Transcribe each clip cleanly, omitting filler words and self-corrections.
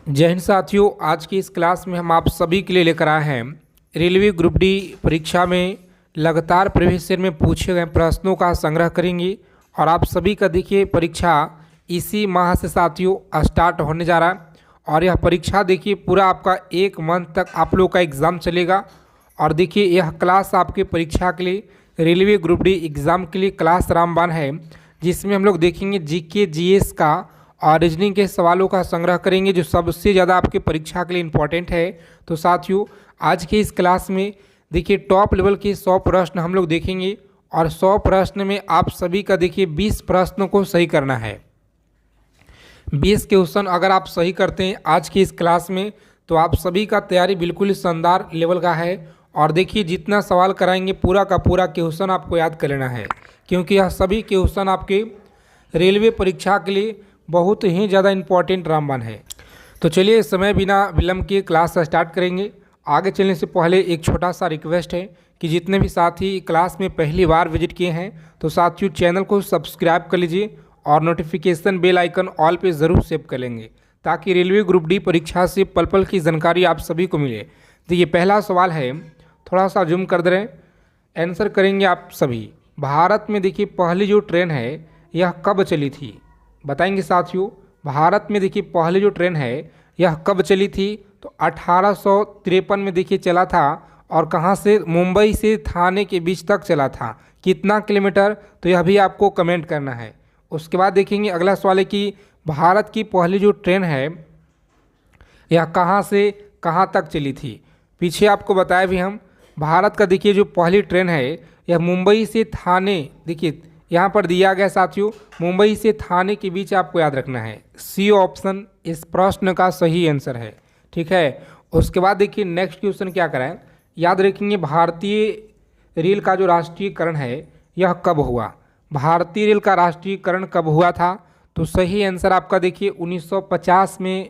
जय हिंद साथियों, आज की इस क्लास में हम आप सभी के लिए लेकर आए हैं रेलवे ग्रुप डी परीक्षा में लगातार प्रीवियस ईयर में पूछे गए प्रश्नों का संग्रह करेंगे। और आप सभी का देखिए परीक्षा इसी माह से साथियों स्टार्ट होने जा रहा है। और यह परीक्षा देखिए पूरा आपका 1 मंथ तक आप लोग का एग्ज़ाम चलेगा। और देखिए यह क्लास आपके परीक्षा के लिए रेलवे ग्रुप डी एग्ज़ाम के लिए क्लास रामबाण है, जिसमें हम लोग देखेंगे जीके जीएस का और रीजनिंग के सवालों का संग्रह करेंगे जो सबसे ज़्यादा आपके परीक्षा के लिए इम्पोर्टेंट है। तो साथियों आज के इस क्लास में देखिए टॉप लेवल के 100 प्रश्न हम लोग देखेंगे। और 100 प्रश्न में आप सभी का देखिए 20 प्रश्नों को सही करना है। 20 क्वेश्चन अगर आप सही करते हैं आज की इस क्लास में तो आप सभी का तैयारी बिल्कुल शानदार लेवल का है। और देखिए जितना सवाल कराएंगे पूरा का पूरा क्वेश्चन आपको याद कर लेना है, क्योंकि यह सभी क्वेश्चन आपके रेलवे परीक्षा के लिए बहुत ही ज़्यादा इम्पोर्टेंट रामबाण है। तो चलिए इस समय बिना विलंब के क्लास स्टार्ट करेंगे। आगे चलने से पहले एक छोटा सा रिक्वेस्ट है कि जितने भी साथी क्लास में पहली बार विजिट किए हैं तो साथियों चैनल को सब्सक्राइब कर लीजिए और नोटिफिकेशन बेल आइकन ऑल पे ज़रूर सेव कर लेंगे, ताकि रेलवे ग्रुप डी परीक्षा से पल पल की जानकारी आप सभी को मिले। देखिए पहला सवाल है, थोड़ा सा जूम कर दे रहे हैं, आंसर करेंगे आप सभी। भारत में देखिए पहली जो ट्रेन है यह कब चली थी, बताएंगे साथियों। भारत में देखिए पहली जो ट्रेन है यह कब चली थी, तो 1853 में देखिए चला था। और कहाँ से, मुंबई से थाने के बीच तक चला था। कितना किलोमीटर, तो यह भी आपको कमेंट करना है। उसके बाद देखेंगे अगला सवाल है कि भारत की पहली जो ट्रेन है यह कहाँ से कहाँ तक चली थी। पीछे आपको बताया भी हम, भारत का देखिए जो पहली ट्रेन है यह मुंबई से थाने, देखिए यहाँ पर दिया गया साथियों मुंबई से थाने के बीच आपको याद रखना है। सी ऑप्शन इस प्रश्न का सही आंसर है, ठीक है। उसके बाद देखिए नेक्स्ट क्वेश्चन क्या कराएं, याद रखेंगे भारतीय रेल का जो राष्ट्रीयकरण है यह कब हुआ। भारतीय रेल का राष्ट्रीयकरण कब हुआ था, तो सही आंसर आपका देखिए 1950 में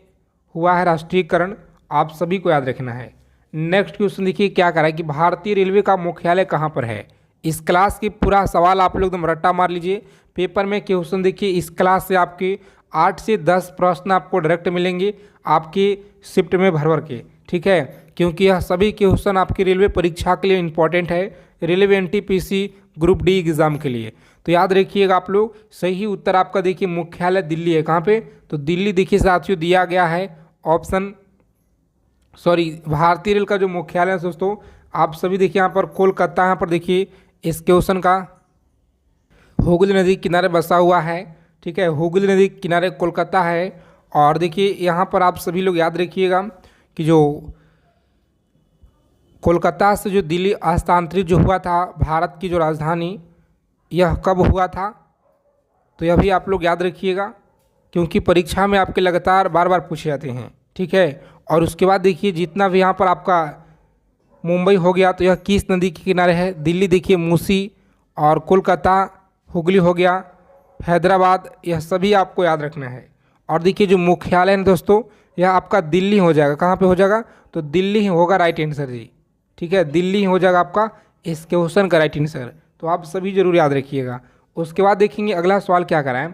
हुआ है राष्ट्रीयकरण, आप सभी को याद रखना है। नेक्स्ट क्वेश्चन देखिए क्या करा है कि भारतीय रेलवे का मुख्यालय कहाँ पर है। इस क्लास की पूरा सवाल आप लोग एकदम रट्टा मार लीजिए। पेपर में क्वेश्चन देखिए इस क्लास से आपके 8 से 10 प्रश्न आपको डायरेक्ट मिलेंगे आपके शिफ्ट में भर भर के, ठीक है, क्योंकि यह सभी क्वेश्चन आपकी रेलवे परीक्षा के लिए इंपॉर्टेंट है, railway NTPC group D exam के लिए। तो याद रखिएगा आप लोग, सही उत्तर आपका देखिए मुख्यालय दिल्ली है। कहाँ पे, तो दिल्ली देखिए साथियों दिया गया है ऑप्शन, सॉरी भारतीय रेल का जो मुख्यालय है दोस्तों आप सभी देखिए यहाँ पर कोलकाता, यहाँ पर देखिए इस क्वेश्चन का हुगली नदी किनारे बसा हुआ है, ठीक है, हुगली नदी किनारे कोलकाता है। और देखिए यहाँ पर आप सभी लोग याद रखिएगा कि जो कोलकाता से जो दिल्ली हस्तांतरित जो हुआ था भारत की जो राजधानी, यह कब हुआ था, तो यह भी आप लोग याद रखिएगा, क्योंकि परीक्षा में आपके लगातार बार बार पूछे जाते हैं, ठीक है। और उसके बाद देखिए जितना भी यहाँ पर आपका मुंबई हो गया तो यह किस नदी के किनारे है, दिल्ली देखिए मूसी, और कोलकाता हुगली हो गया, हैदराबाद, यह सभी आपको याद रखना है। और देखिए जो मुख्यालय है दोस्तों यह आपका दिल्ली हो जाएगा। कहाँ पे हो जाएगा, तो दिल्ली ही होगा राइट आंसर जी, ठीक है, दिल्ली हो जाएगा आपका इस क्वेश्चन का राइट आंसर। तो आप सभी जरूर याद रखिएगा। उसके बाद देखेंगे अगला सवाल क्या कराएं,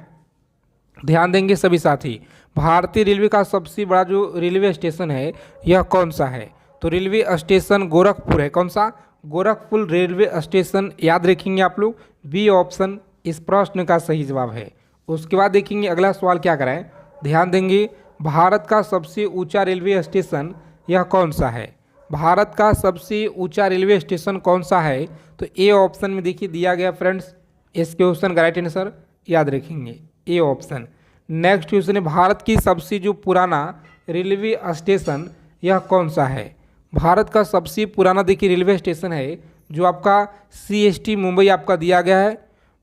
ध्यान देंगे सभी साथी। भारतीय रेलवे का सबसे बड़ा जो रेलवे स्टेशन है यह कौन सा है, तो रेलवे स्टेशन गोरखपुर है। कौन सा, गोरखपुर रेलवे स्टेशन, याद रखेंगे आप लोग, बी ऑप्शन इस प्रश्न का सही जवाब है। उसके बाद देखेंगे अगला सवाल क्या कराएं, ध्यान देंगे भारत का सबसे ऊंचा रेलवे स्टेशन यह कौन सा है। भारत का सबसे ऊंचा रेलवे स्टेशन कौन सा है, तो ए ऑप्शन में देखिए दिया गया फ्रेंड्स, इस क्वेश्चन का राइट आंसर याद रखेंगे ए ऑप्शन। नेक्स्ट क्वेश्चन है भारत की सबसे जो पुराना रेलवे स्टेशन यह कौन सा है। भारत का सबसे पुराना देखिए रेलवे स्टेशन है जो आपका CST मुंबई आपका दिया गया है,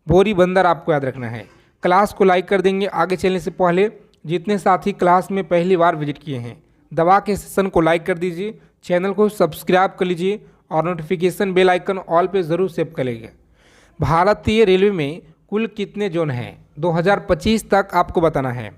बोरी बंदर आपको याद रखना है। क्लास को लाइक कर देंगे। आगे चलने से पहले जितने साथी क्लास में पहली बार विजिट किए हैं दबा के सेशन को लाइक कर दीजिए, चैनल को सब्सक्राइब कर लीजिए और नोटिफिकेशन बेल आइकन ऑल पे ज़रूर सेव कर लीजिए। भारतीय रेलवे में कुल कितने जोन हैं 2025 तक आपको बताना है।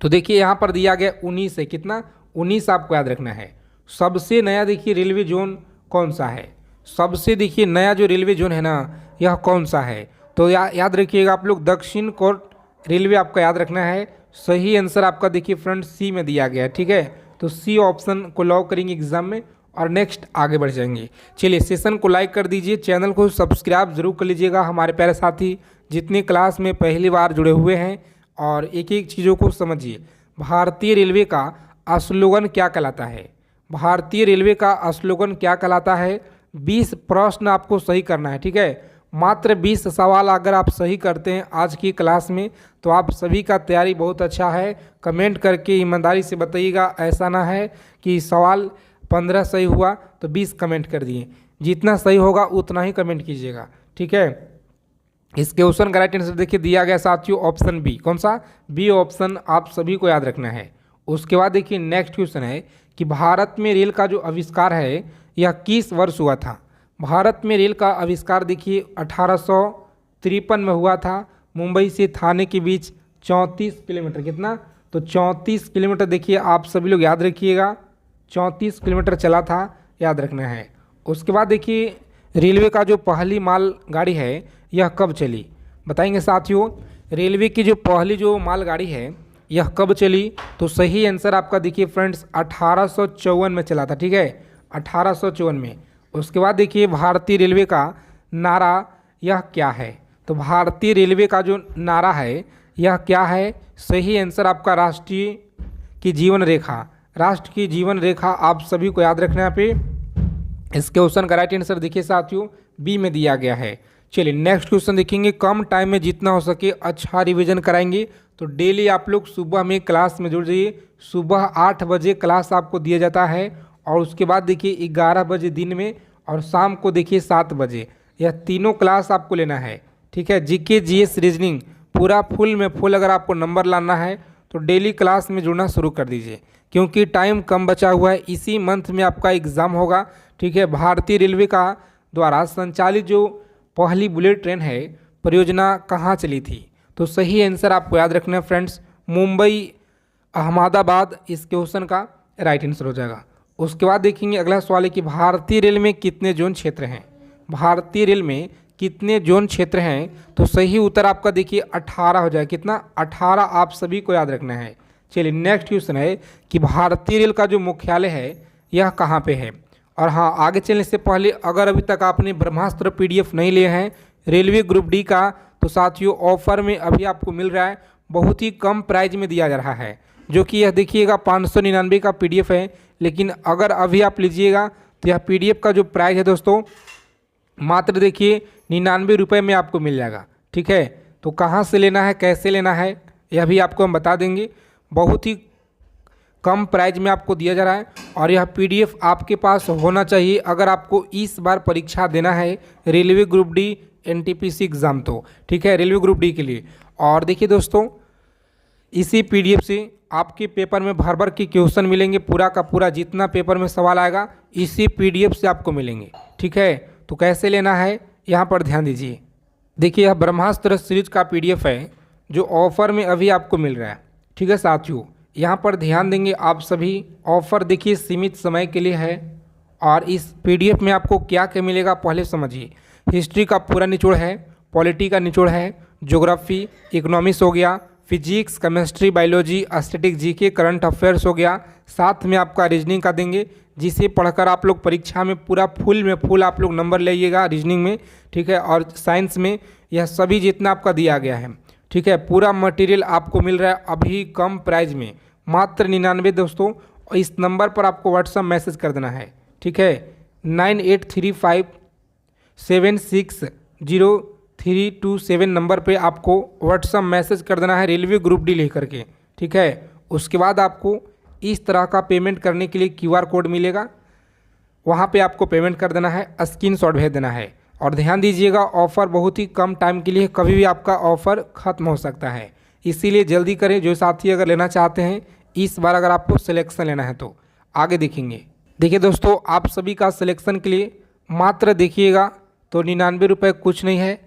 तो देखिए यहाँ पर दिया गया 19 है, कितना 19 आपको याद रखना है। सबसे नया देखिए रेलवे जोन कौन सा है, सबसे देखिए नया जो रेलवे जोन है ना यह कौन सा है, तो याद रखिएगा आप लोग दक्षिण कोस्ट रेलवे आपका याद रखना है। सही आंसर आपका देखिए फ्रेंड सी में दिया गया है। ठीक है, तो सी ऑप्शन को लॉक करेंगे एग्जाम में और नेक्स्ट आगे बढ़ जाएंगे। चलिए सेशन को लाइक कर दीजिए, चैनल को सब्सक्राइब जरूर कर लीजिएगा हमारे प्यारे साथी जितने क्लास में पहली बार जुड़े हुए हैं, और एक एक चीज़ों को समझिए। भारतीय रेलवे का स्लोगन क्या कहलाता है? भारतीय रेलवे का स्लोगन क्या कहलाता है? 20 प्रश्न आपको सही करना है। ठीक है, मात्र 20 सवाल अगर आप सही करते हैं आज की क्लास में तो आप सभी का तैयारी बहुत अच्छा है। कमेंट करके ईमानदारी से बताइएगा, ऐसा ना है कि सवाल 15 सही हुआ तो 20 कमेंट कर दिए। जितना सही होगा उतना ही कमेंट कीजिएगा। ठीक है, इस क्वेश्चन का राइट आंसर देखिए दिया गया साथियों ऑप्शन बी। कौन सा? बी ऑप्शन आप सभी को याद रखना है। उसके बाद देखिए नेक्स्ट क्वेश्चन है कि भारत में रेल का जो आविष्कार है यह किस वर्ष हुआ था? भारत में रेल का आविष्कार देखिए 1853 में हुआ था। मुंबई से थाने के बीच 34 किलोमीटर, कितना? तो 34 किलोमीटर देखिए आप सभी लोग याद रखिएगा, 34 किलोमीटर चला था, याद रखना है। उसके बाद देखिए रेलवे का जो पहली मालगाड़ी है यह कब चली? बताएंगे साथियों। रेलवे की जो पहली जो मालगाड़ी है यह कब चली? तो सही आंसर आपका देखिए फ्रेंड्स 1854 में चला था। ठीक है, 1854 में। उसके बाद देखिए भारतीय रेलवे का नारा यह क्या है? तो भारतीय रेलवे का जो नारा है यह क्या है? सही आंसर आपका राष्ट्रीय की जीवन रेखा। राष्ट्र की जीवन रेखा आप सभी को याद रखना पे। इस क्वेश्चन का राइट आंसर देखिए साथियों बी में दिया गया है। चलिए नेक्स्ट क्वेश्चन देखेंगे। कम टाइम में जितना हो सके अच्छा रिवीजन कराएंगे, तो डेली आप लोग सुबह में क्लास में जुड़ जाइए। सुबह 8 बजे क्लास आपको दिया जाता है और उसके बाद देखिए 11 बजे दिन में और शाम को देखिए 7 बजे। यह तीनों क्लास आपको लेना है। ठीक है, जीके जीएस रीजनिंग पूरा फुल में फुल अगर आपको नंबर लाना है तो डेली क्लास में जुड़ना शुरू कर दीजिए, क्योंकि टाइम कम बचा हुआ है। इसी मंथ में आपका एग्ज़ाम होगा। ठीक है, भारतीय रेलवे का द्वारा संचालित जो पहली बुलेट ट्रेन है परियोजना कहाँ चली थी? तो सही आंसर आपको याद रखना है फ्रेंड्स, मुंबई अहमदाबाद इस क्वेश्चन का राइट आंसर हो जाएगा। उसके बाद देखेंगे अगला सवाल है कि भारतीय रेल में कितने जोन क्षेत्र हैं? भारतीय रेल में कितने जोन क्षेत्र हैं? तो सही उत्तर आपका देखिए 18 हो जाएगा। कितना? 18 आप सभी को याद रखना है। चलिए नेक्स्ट क्वेश्चन है कि भारतीय रेल का जो मुख्यालय है यह कहाँ पे है? और हाँ, आगे चलने से पहले अगर अभी तक आपने ब्रह्मास्त्र पीडीएफ नहीं लिए हैं रेलवे ग्रुप डी का, तो साथियों ऑफर में अभी आपको मिल रहा है, बहुत ही कम प्राइस में दिया जा रहा है, जो कि यह देखिएगा 599 का पीडीएफ है। लेकिन अगर अभी आप लीजिएगा तो यह पीडीएफ का जो प्राइस है दोस्तों मात्र देखिए 99 रुपये में आपको मिल जाएगा। ठीक है, तो कहाँ से लेना है, कैसे लेना है, यह भी आपको हम बता देंगे। बहुत ही कम प्राइस में आपको दिया जा रहा है और यह पीडीएफ आपके पास होना चाहिए अगर आपको इस बार परीक्षा देना है railway group D NTPC exam. तो ठीक है, रेलवे ग्रुप डी के लिए। और देखिए दोस्तों इसी पीडीएफ से आपके पेपर में भर भर के क्वेश्चन मिलेंगे। पूरा का पूरा जितना पेपर में सवाल आएगा इसी पीडीएफ से आपको मिलेंगे। ठीक है, तो कैसे लेना है यहाँ पर ध्यान दीजिए। देखिए यह ब्रह्मास्त्र सीरीज का पीडीएफ है जो ऑफर में अभी आपको मिल रहा है। ठीक है साथियों, यहाँ पर ध्यान देंगे आप सभी। ऑफर देखिए सीमित समय के लिए है और इस पीडीएफ में आपको क्या क्या मिलेगा पहले समझिए। हिस्ट्री का पूरा निचोड़ है, पॉलिटी का निचोड़ है, ज्योग्राफी, इकोनॉमिक्स हो गया, physics, chemistry, biology, static, GK, current affairs हो गया। साथ में आपका रीजनिंग का देंगे, जिसे पढ़कर आप लोग परीक्षा में पूरा फुल में फुल आप लोग नंबर लाइएगा रीजनिंग में। ठीक है, और साइंस में यह सभी जितना आपका दिया गया है। ठीक है, पूरा मटेरियल आपको मिल रहा है अभी कम प्राइस में, मात्र 99 दोस्तों। इस नंबर पर आपको व्हाट्सअप मैसेज कर देना है। ठीक है, 9835760327 नंबर पे आपको व्हाट्सअप मैसेज कर देना है रेलवे ग्रुप डी लिख करके। ठीक है, उसके बाद आपको इस तरह का पेमेंट करने के लिए क्यूआर कोड मिलेगा, वहाँ पे आपको पेमेंट कर देना है, स्क्रीनशॉट भेज देना है। और ध्यान दीजिएगा ऑफ़र बहुत ही कम टाइम के लिए, कभी भी आपका ऑफ़र ख़त्म हो सकता है, इसीलिए जल्दी करें। जो साथी अगर लेना चाहते हैं इस बार अगर आपको सिलेक्शन लेना है तो आगे देखेंगे। देखिए दोस्तों आप सभी का सिलेक्शन के लिए मात्र देखिएगा तो 99 रुपये कुछ नहीं है।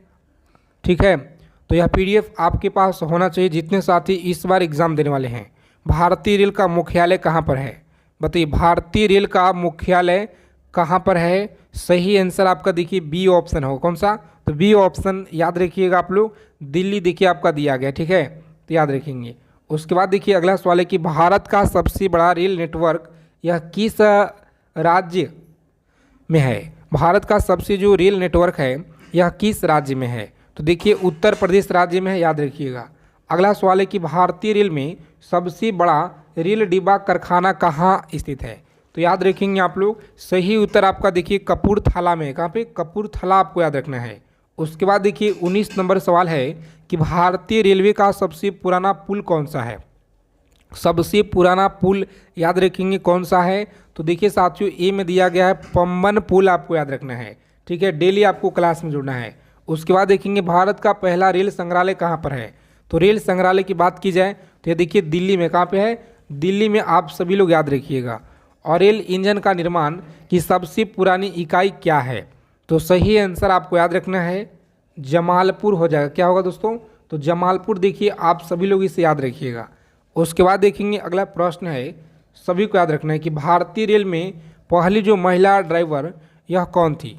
ठीक है, तो यह पीडीएफ आपके पास होना चाहिए जितने साथी इस बार एग्ज़ाम देने वाले हैं। भारतीय रेल का मुख्यालय कहाँ पर है? बताइए, भारतीय रेल का मुख्यालय कहाँ पर है? सही आंसर आपका देखिए बी ऑप्शन हो। कौन सा? तो बी ऑप्शन याद रखिएगा आप लोग, दिल्ली देखिए आपका दिया गया। ठीक है, तो याद रखेंगे। उसके बाद देखिए अगला सवाल है कि भारत का सबसे बड़ा रेल नेटवर्क यह किस राज्य में है। भारत का सबसे जो रेल नेटवर्क है यह किस राज्य में है। तो देखिए उत्तर प्रदेश राज्य में है, याद रखिएगा। अगला सवाल है कि भारतीय रेल में सबसे बड़ा रेल डिब्बा कारखाना कहाँ स्थित है। तो याद रखेंगे आप लोग, सही उत्तर आपका देखिए कपूरथला में है। कहाँ पे? कपूरथला आपको याद रखना है। उसके बाद देखिए 19 नंबर सवाल है कि भारतीय रेलवे का सबसे पुराना पुल कौन सा है। सबसे पुराना पुल याद रखेंगे कौन सा है। तो देखिए साथियों ए में दिया गया है पंबन पुल, आपको याद रखना है। ठीक है, डेली आपको क्लास में जुड़ना है। उसके बाद देखेंगे भारत का पहला रेल संग्रहालय कहाँ पर है। तो रेल संग्रहालय की बात की जाए तो ये देखिए दिल्ली में। कहाँ पे है? दिल्ली में। आप सभी लोग याद रखिएगा। और रेल इंजन का निर्माण की सबसे पुरानी इकाई क्या है। तो सही आंसर आपको याद रखना है जमालपुर हो जाएगा। क्या होगा दोस्तों? तो जमालपुर। देखिए आप सभी लोग इसे याद रखिएगा। उसके बाद देखेंगे अगला प्रश्न है, सभी को याद रखना है कि भारतीय रेल में पहली जो महिला ड्राइवर यह कौन थी।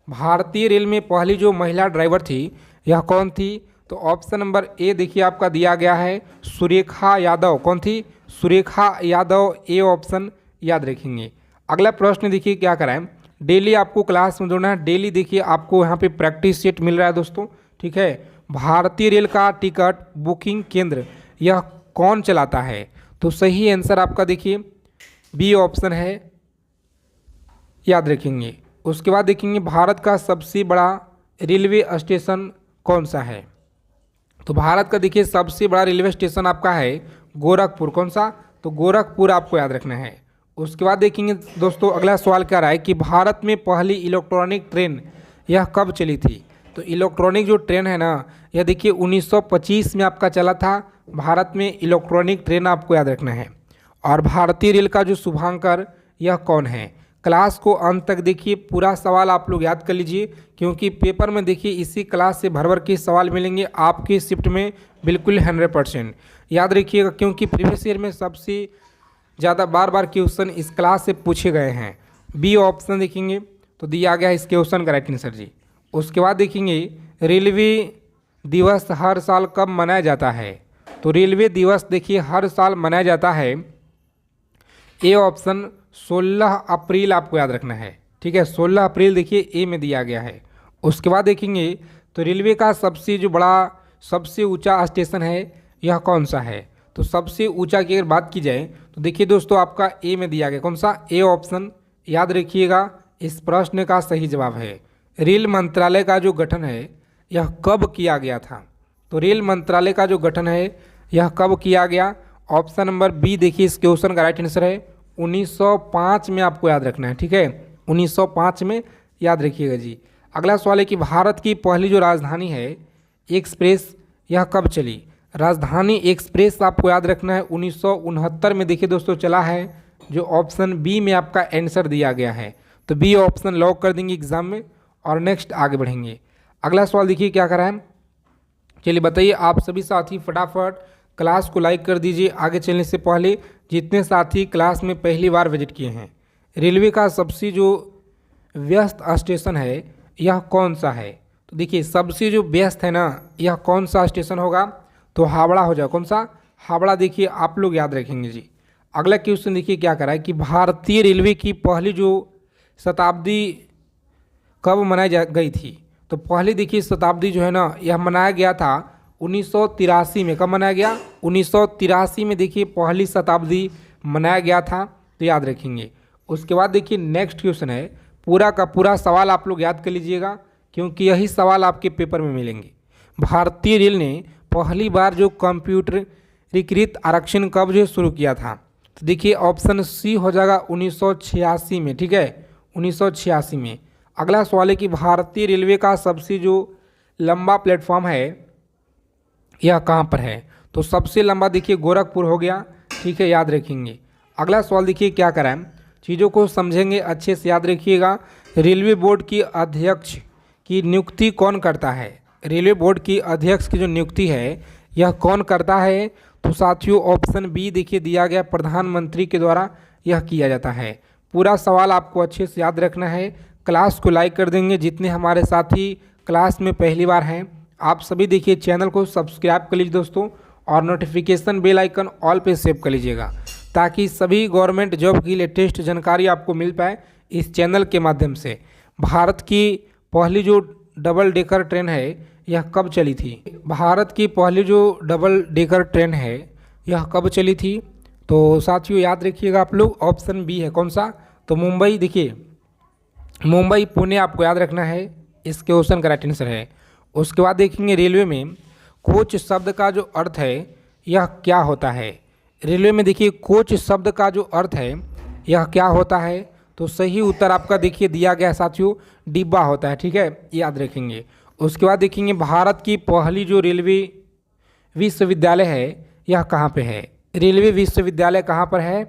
भारतीय रेल में पहली जो महिला ड्राइवर थी यह कौन थी। तो ऑप्शन नंबर ए देखिए आपका दिया गया है सुरेखा यादव। कौन थी? सुरेखा यादव, ए ऑप्शन याद रखेंगे। अगला प्रश्न देखिए क्या कराएं, डेली आपको क्लास में जोड़ना है। डेली देखिए आपको यहाँ पे प्रैक्टिस सेट मिल रहा है दोस्तों। ठीक है, भारतीय रेल का टिकट बुकिंग केंद्र यह कौन चलाता है। तो सही आंसर आपका देखिए बी ऑप्शन है, याद रखेंगे। उसके बाद देखेंगे भारत का सबसे बड़ा रेलवे स्टेशन कौन सा है। तो भारत का देखिए सबसे बड़ा रेलवे स्टेशन आपका है गोरखपुर। कौन सा? तो गोरखपुर आपको याद रखना है। उसके बाद देखेंगे दोस्तों अगला सवाल क्या रहा है कि भारत में पहली इलेक्ट्रॉनिक ट्रेन यह कब चली थी। तो इलेक्ट्रॉनिक जो ट्रेन है ना यह देखिए 1925 में आपका चला था। भारत में इलेक्ट्रॉनिक ट्रेन आपको याद रखना है। और भारतीय रेल का जो शुभांकर यह कौन है। क्लास को अंत तक देखिए, पूरा सवाल आप लोग याद कर लीजिए, क्योंकि पेपर में देखिए इसी क्लास से भर भर के सवाल मिलेंगे आपके शिफ्ट में बिल्कुल 100% याद रखिएगा। क्योंकि प्रीवियस ईयर में सबसे ज़्यादा बार क्वेश्चन इस क्लास से पूछे गए हैं। बी ऑप्शन देखेंगे तो दिया गया है इस क्वेश्चन का राइट आंसर जी। उसके बाद देखेंगे रेलवे दिवस हर साल कब मनाया जाता है। तो रेलवे दिवस देखिए हर साल मनाया जाता है, ए ऑप्शन 16 अप्रैल आपको याद रखना है। ठीक है, 16 अप्रैल देखिए ए में दिया गया है। उसके बाद देखेंगे तो रेलवे का सबसे जो बड़ा सबसे ऊंचा स्टेशन है यह कौन सा है। तो सबसे ऊंचा की अगर बात की जाए तो देखिए दोस्तों आपका ए में दिया गया। कौन सा? ए ऑप्शन याद रखिएगा। इस प्रश्न का सही जवाब है रेल मंत्रालय का जो गठन है यह कब किया गया था। तो रेल मंत्रालय का जो गठन है यह कब किया गया। ऑप्शन नंबर बी देखिए इस क्वेश्चन का राइट आंसर है 1905 में आपको याद रखना है। ठीक है, 1905 में याद रखिएगा जी। अगला सवाल है कि भारत की पहली जो राजधानी है एक्सप्रेस यह कब चली। राजधानी एक्सप्रेस आपको याद रखना है 1969 में देखिए दोस्तों चला है, जो ऑप्शन बी में आपका आंसर दिया गया है। तो बी ऑप्शन लॉक कर देंगे एग्जाम में और नेक्स्ट आगे बढ़ेंगे। अगला सवाल देखिए क्या करा है, चलिए बताइए आप सभी साथी फटाफट क्लास को लाइक कर दीजिए। आगे चलने से पहले जितने साथी क्लास में पहली बार विजिट किए हैं, रेलवे का सबसे जो व्यस्त स्टेशन है यह कौन सा है। तो देखिए सबसे जो व्यस्त है ना यह कौन सा स्टेशन होगा। तो हावड़ा हो जाए। कौन सा? हावड़ा देखिए आप लोग याद रखेंगे जी। अगला क्वेश्चन देखिए क्या करा है कि भारतीय रेलवे की पहली जो शताब्दी कब मनाई गई थी। तो पहली देखिए शताब्दी जो है ना यह मनाया गया था 1983 में। कब मनाया गया? 1983 में देखिए पहली शताब्दी मनाया गया था, तो याद रखेंगे। उसके बाद देखिए नेक्स्ट क्वेश्चन है, पूरा का पूरा सवाल आप लोग याद कर लीजिएगा क्योंकि यही सवाल आपके पेपर में मिलेंगे। भारतीय रेल ने पहली बार जो कंप्यूटरीकृत आरक्षण कब जो शुरू किया था। तो देखिए ऑप्शन सी हो जाएगा 1986 में। ठीक है, 1986 में। अगला सवाल है कि भारतीय रेलवे का सबसे जो लंबा प्लेटफॉर्म है यह कहाँ पर है। तो सबसे लंबा देखिए गोरखपुर हो गया। ठीक है, याद रखेंगे। अगला सवाल देखिए क्या कराएं, चीज़ों को समझेंगे अच्छे से, याद रखिएगा। रेलवे बोर्ड की अध्यक्ष की नियुक्ति कौन करता है। रेलवे बोर्ड की अध्यक्ष की जो नियुक्ति है यह कौन करता है। तो साथियों ऑप्शन बी देखिए दिया गया, प्रधानमंत्री के द्वारा यह किया जाता है। पूरा सवाल आपको अच्छे से याद रखना है। क्लास को लाइक कर देंगे जितने हमारे साथी क्लास में पहली बार हैं। आप सभी देखिए चैनल को सब्सक्राइब कर लीजिए दोस्तों और नोटिफिकेशन बेल आइकन ऑल पे सेव कर लीजिएगा, ताकि सभी गवर्नमेंट जॉब की लेटेस्ट जानकारी आपको मिल पाए इस चैनल के माध्यम से। भारत की पहली जो डबल डेकर ट्रेन है यह कब चली थी? भारत की पहली जो डबल डेकर ट्रेन है यह कब चली थी? तो साथियों याद रखिएगा आप लोग, ऑप्शन बी है। कौन सा? तो मुंबई। देखिए मुंबई पुणे आपको याद रखना है, इस क्वेश्चन का राइट आंसर है। उसके बाद देखेंगे रेलवे में कोच शब्द का जो अर्थ है यह क्या होता है? रेलवे में देखिए कोच शब्द का जो अर्थ है यह क्या होता है? तो सही उत्तर आपका देखिए दिया गया है साथियों, डिब्बा होता है। ठीक है, याद रखेंगे। उसके बाद देखेंगे भारत की पहली जो रेलवे विश्वविद्यालय है यह कहाँ पे है? रेलवे विश्वविद्यालय कहाँ पर है?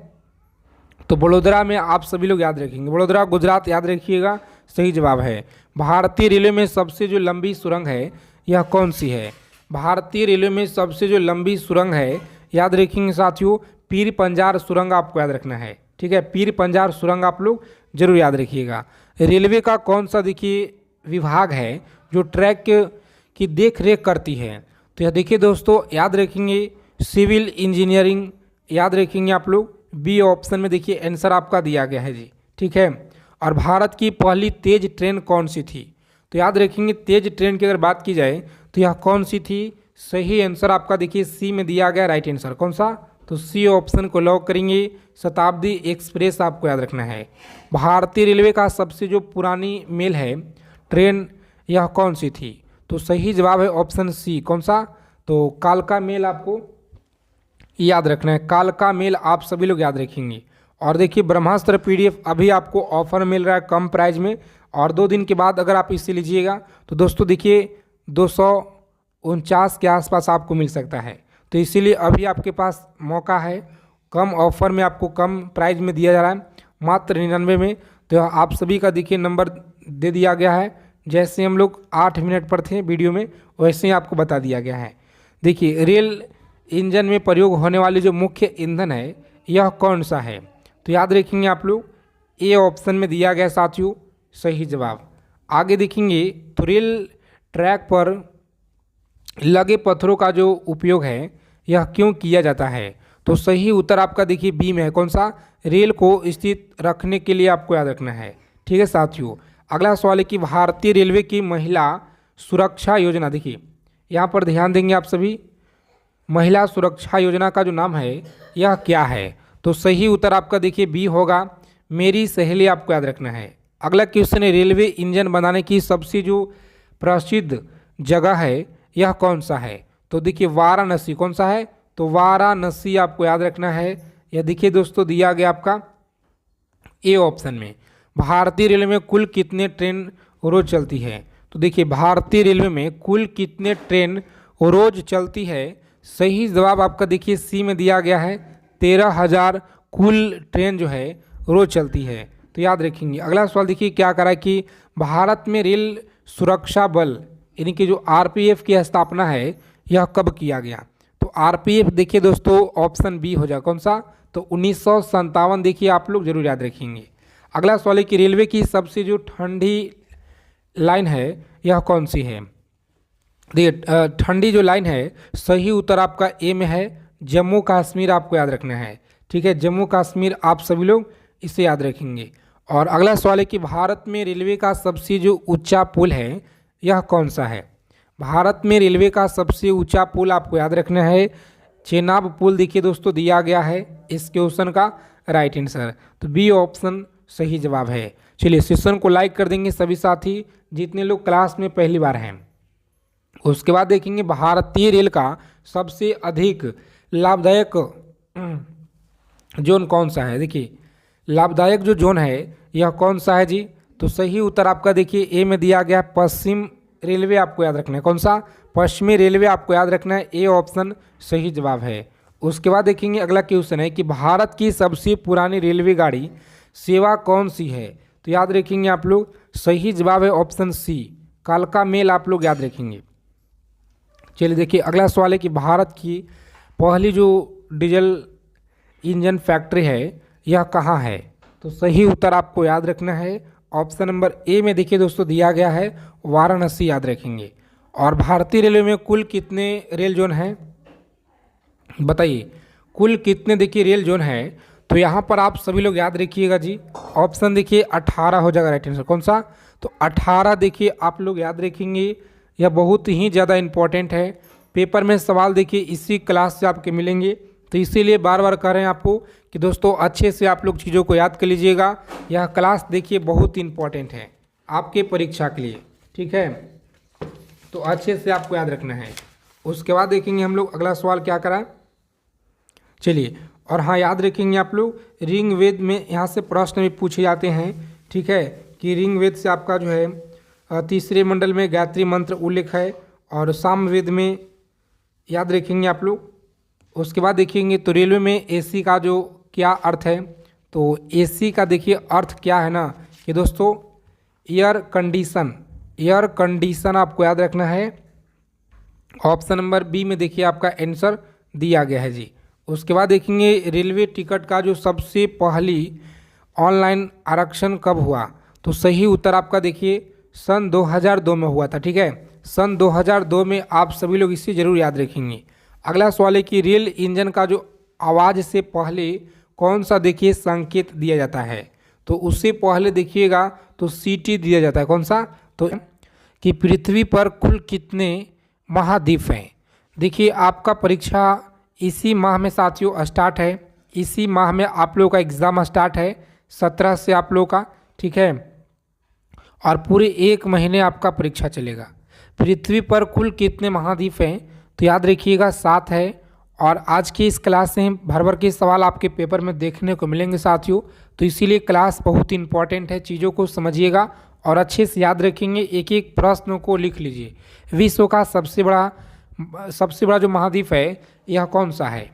तो वडोदरा में। आप सभी लोग याद रखेंगे, वडोदरा गुजरात, याद रखिएगा, सही जवाब है। भारतीय रेलवे में सबसे जो लंबी सुरंग है यह कौन सी है? भारतीय रेलवे में सबसे जो लंबी सुरंग है, याद रखेंगे साथियों, पीर पंजार सुरंग आपको याद रखना है। ठीक है, पीर पंजार सुरंग आप लोग जरूर याद रखिएगा। रेलवे का कौन सा देखिए विभाग है जो ट्रैक की देख रेख करती है? तो यह देखिए दोस्तों, याद रखेंगे सिविल इंजीनियरिंग, याद रखेंगे आप लोग। बी ऑप्शन में देखिए आंसर आपका दिया गया है जी। ठीक है, और भारत की पहली तेज ट्रेन कौन सी थी? तो याद रखेंगे तेज ट्रेन की अगर बात की जाए तो यह कौन सी थी? सही आंसर आपका देखिए सी में दिया गया, राइट आंसर। कौन सा? तो सी ऑप्शन को लॉक करेंगे, शताब्दी एक्सप्रेस आपको याद रखना है। भारतीय रेलवे का सबसे जो पुरानी मेल है ट्रेन यह कौन सी थी? तो सही जवाब है ऑप्शन सी। कौन सा? तो कालका मेल आपको याद रखना है, कालका मेल आप सभी लोग याद रखेंगे। और देखिए ब्रह्मास्त्र पीडीएफ अभी आपको ऑफर मिल रहा है कम प्राइस में, और 2 दिन के बाद अगर आप इसे लीजिएगा तो दोस्तों देखिए 249 के आसपास आपको मिल सकता है। तो इसीलिए अभी आपके पास मौका है, कम ऑफर में आपको कम प्राइस में दिया जा रहा है, मात्र 99 में। तो आप सभी का देखिए नंबर दे दिया गया है, जैसे हम लोग 8 मिनट पर थे वीडियो में वैसे ही आपको बता दिया गया है। देखिए रेल इंजन में प्रयोग होने वाली जो मुख्य ईंधन है यह कौन सा है? तो याद रखेंगे आप लोग, ए ऑप्शन में दिया गया साथियों, सही जवाब। आगे देखेंगे तो रेल ट्रैक पर लगे पत्थरों का जो उपयोग है यह क्यों किया जाता है? तो सही उत्तर आपका देखिए बी में है। कौन सा? रेल को स्थित रखने के लिए आपको याद रखना है। ठीक है साथियों, अगला सवाल है कि भारतीय रेलवे की महिला सुरक्षा योजना, देखिए यहाँ पर ध्यान देंगे आप सभी, महिला सुरक्षा योजना का जो नाम है यह क्या है? तो सही उत्तर आपका देखिए बी होगा, मेरी सहेली आपको याद रखना है। अगला क्वेश्चन है रेलवे इंजन बनाने की सबसे जो प्रसिद्ध जगह है यह कौन सा है? तो देखिए वाराणसी। कौन सा है? तो वाराणसी आपको याद रखना है। यह देखिए दोस्तों दिया गया आपका ए ऑप्शन में। भारतीय रेलवे में कुल कितने ट्रेन रोज चलती है? तो देखिए भारतीय रेलवे में कुल कितने ट्रेन रोज चलती है? सही जवाब आपका देखिए सी में दिया गया है, 13,000 कुल ट्रेन जो है रोज चलती है। तो याद रखेंगे। अगला सवाल देखिए क्या करा कि भारत में रेल सुरक्षा बल यानी कि जो आरपीएफ की स्थापना है यह कब किया गया? तो आरपीएफ देखिए दोस्तों ऑप्शन बी हो जाए। कौन सा? तो 1957 देखिए आप लोग जरूर याद रखेंगे। अगला सवाल है कि रेलवे की सबसे जो ठंडी लाइन है यह कौन सी है? देखिए ठंडी जो लाइन है, सही उत्तर आपका ए में है, जम्मू कश्मीर आपको याद रखना है। ठीक है, जम्मू कश्मीर आप सभी लोग इसे याद रखेंगे। और अगला सवाल है कि भारत में रेलवे का सबसे जो ऊंचा पुल है यह कौन सा है? भारत में रेलवे का सबसे ऊंचा पुल आपको याद रखना है, चेनाब पुल देखिए दोस्तों दिया गया है इस क्वेश्चन का राइट आंसर। तो बी ऑप्शन सही जवाब है। चलिए सेशन को लाइक कर देंगे सभी साथी जितने लोग क्लास में पहली बार हैं। उसके बाद देखेंगे भारतीय रेल का सबसे अधिक लाभदायक जोन कौन सा है? देखिए लाभदायक जो जोन है यह कौन सा है जी? तो सही उत्तर आपका देखिए ए में दिया गया, पश्चिम रेलवे आपको याद रखना है। कौन सा? पश्चिमी रेलवे आपको याद रखना है, ए ऑप्शन सही जवाब है। उसके बाद देखेंगे अगला क्वेश्चन है कि भारत की सबसे पुरानी रेलवे गाड़ी सेवा कौन सी है? तो याद रखेंगे आप लोग, सही जवाब है ऑप्शन सी, कालका मेल आप लोग याद रखेंगे। चलिए देखिए अगला सवाल है कि भारत की पहली जो डीजल इंजन फैक्ट्री है यह कहाँ है? तो सही उत्तर आपको याद रखना है, ऑप्शन नंबर ए में देखिए दोस्तों दिया गया है, वाराणसी याद रखेंगे। और भारतीय रेलवे में कुल कितने रेल जोन हैं? बताइए कुल कितने देखिए रेल जोन है। तो यहाँ पर आप सभी लोग याद रखिएगा जी, ऑप्शन देखिए 18 हो जाएगा राइट आंसर। कौन सा? तो 18 देखिए आप लोग याद रखेंगे, यह बहुत ही ज़्यादा इम्पोर्टेंट है। पेपर में सवाल देखिए इसी क्लास से आपके मिलेंगे, तो इसीलिए बार बार कह रहे हैं आपको कि दोस्तों अच्छे से आप लोग चीज़ों को याद कर लीजिएगा। यह क्लास देखिए बहुत इम्पोर्टेंट है आपके परीक्षा के लिए, ठीक है, तो अच्छे से आपको याद रखना है। उसके बाद देखेंगे हम लोग अगला सवाल क्या करा, चलिए। और हाँ याद रखेंगे आप लोग, ऋग वेद में यहाँ से प्रश्न भी पूछे जाते हैं, ठीक है, कि ऋग वेद से आपका जो है तीसरे मंडल में गायत्री मंत्र उल्लेख है, और सामवेद में याद रखेंगे आप लोग। उसके बाद देखेंगे तो रेलवे में एसी का जो क्या अर्थ है, तो एसी का देखिए अर्थ क्या है ना कि दोस्तों एयर कंडीशन, एयर कंडीशन आपको याद रखना है। ऑप्शन नंबर बी में देखिए आपका आंसर दिया गया है जी। उसके बाद देखेंगे रेलवे टिकट का जो सबसे पहली ऑनलाइन आरक्षण कब हुआ, तो सही उत्तर आपका देखिए सन 2002 में हुआ था, ठीक है, सन 2002 में। आप सभी लोग इसे जरूर याद रखेंगे। अगला सवाल है कि रेल इंजन का जो आवाज़ से पहले कौन सा देखिए संकेत दिया जाता है, तो उससे पहले देखिएगा तो सीटी दिया जाता है। कौन सा? तो कि पृथ्वी पर कुल कितने महाद्वीप हैं। देखिए आपका परीक्षा इसी माह में साथियों स्टार्ट है, इसी माह में आप लोगों का एग्ज़ाम स्टार्ट है 17 से आप लोगों का, ठीक है, और पूरे 1 महीने आपका परीक्षा चलेगा। पृथ्वी पर कुल कितने महाद्वीप हैं, तो याद रखिएगा 7 है। और आज की इस क्लास से भर भर के सवाल आपके पेपर में देखने को मिलेंगे साथियों, तो इसीलिए क्लास बहुत इंपॉर्टेंट है। चीज़ों को समझिएगा और अच्छे से याद रखेंगे, एक एक प्रश्न को लिख लीजिए। विश्व का सबसे बड़ा जो महाद्वीप है यह कौन सा है?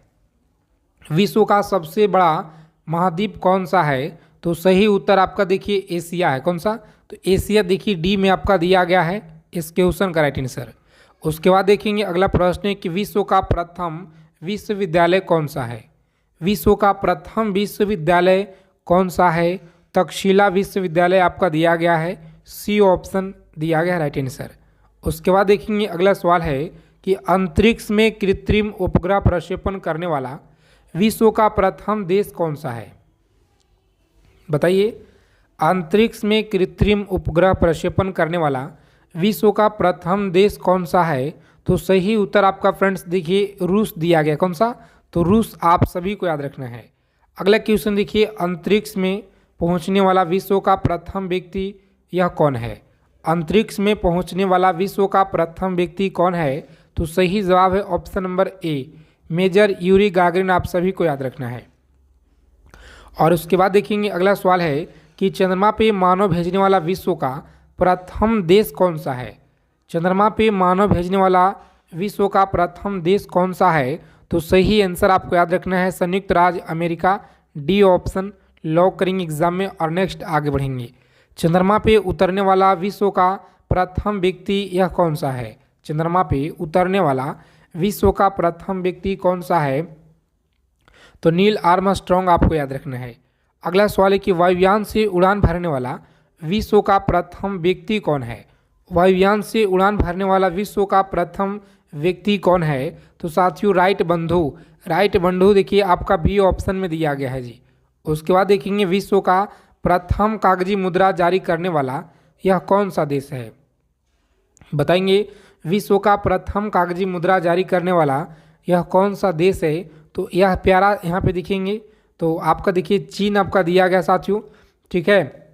विश्व का सबसे बड़ा महाद्वीप कौन सा है, तो सही उत्तर आपका देखिए एशिया है। कौन सा? तो एशिया देखिए डी में आपका दिया गया है इस क्वेश्चन का राइट आंसर। उसके बाद देखेंगे अगला प्रश्न है कि विश्व का प्रथम विश्वविद्यालय कौन सा है। विश्व का प्रथम विश्वविद्यालय कौन सा है? तक्षशिला विश्वविद्यालय आपका दिया गया है, सी ऑप्शन दिया गया है राइट आंसर। उसके बाद देखेंगे अगला सवाल है कि अंतरिक्ष में कृत्रिम उपग्रह प्रक्षेपण करने वाला विश्व का प्रथम देश कौन सा है? बताइए, अंतरिक्ष में कृत्रिम उपग्रह प्रक्षेपण करने वाला विश्व का प्रथम देश कौन सा है? तो सही उत्तर आपका फ्रेंड्स देखिए रूस दिया गया। कौन सा? तो रूस आप सभी को याद रखना है। अगला क्वेश्चन देखिए, अंतरिक्ष में पहुंचने वाला विश्व का प्रथम व्यक्ति यह कौन है? अंतरिक्ष में पहुंचने वाला विश्व का प्रथम व्यक्ति कौन है? तो सही जवाब है option number A, major Yuri Gagarin, आप सभी को याद रखना है। और उसके बाद देखेंगे अगला सवाल है कि चंद्रमा पे मानव भेजने वाला विश्व का प्रथम देश कौन सा है? चंद्रमा पे मानव भेजने वाला विश्व का प्रथम देश कौन सा है? तो सही आंसर आपको याद रखना है संयुक्त राज्य अमेरिका, डी ऑप्शन लॉक करेंगे एग्जाम में। और नेक्स्ट आगे बढ़ेंगे, चंद्रमा पे उतरने वाला विश्व का प्रथम व्यक्ति यह कौन सा है? चंद्रमा पे उतरने वाला विश्व का प्रथम व्यक्ति कौन सा है? तो नील आर्मस्ट्रॉन्ग आपको याद रखना है। अगला सवाल है कि वायुयान से उड़ान भरने वाला विश्व का प्रथम व्यक्ति कौन है? वायुयान से उड़ान भरने वाला विश्व का प्रथम व्यक्ति कौन है? तो साथियों राइट बंधु देखिए आपका बी ऑप्शन में दिया गया है जी। उसके बाद देखेंगे विश्व का प्रथम कागजी मुद्रा जारी करने वाला यह कौन सा देश है? बताएंगे, विश्व का प्रथम कागजी मुद्रा जारी करने वाला यह कौन सा देश है? तो यह प्यारा यहाँ पे दिखेंगे तो आपका देखिए चीन आपका दिया गया साथियों, ठीक है,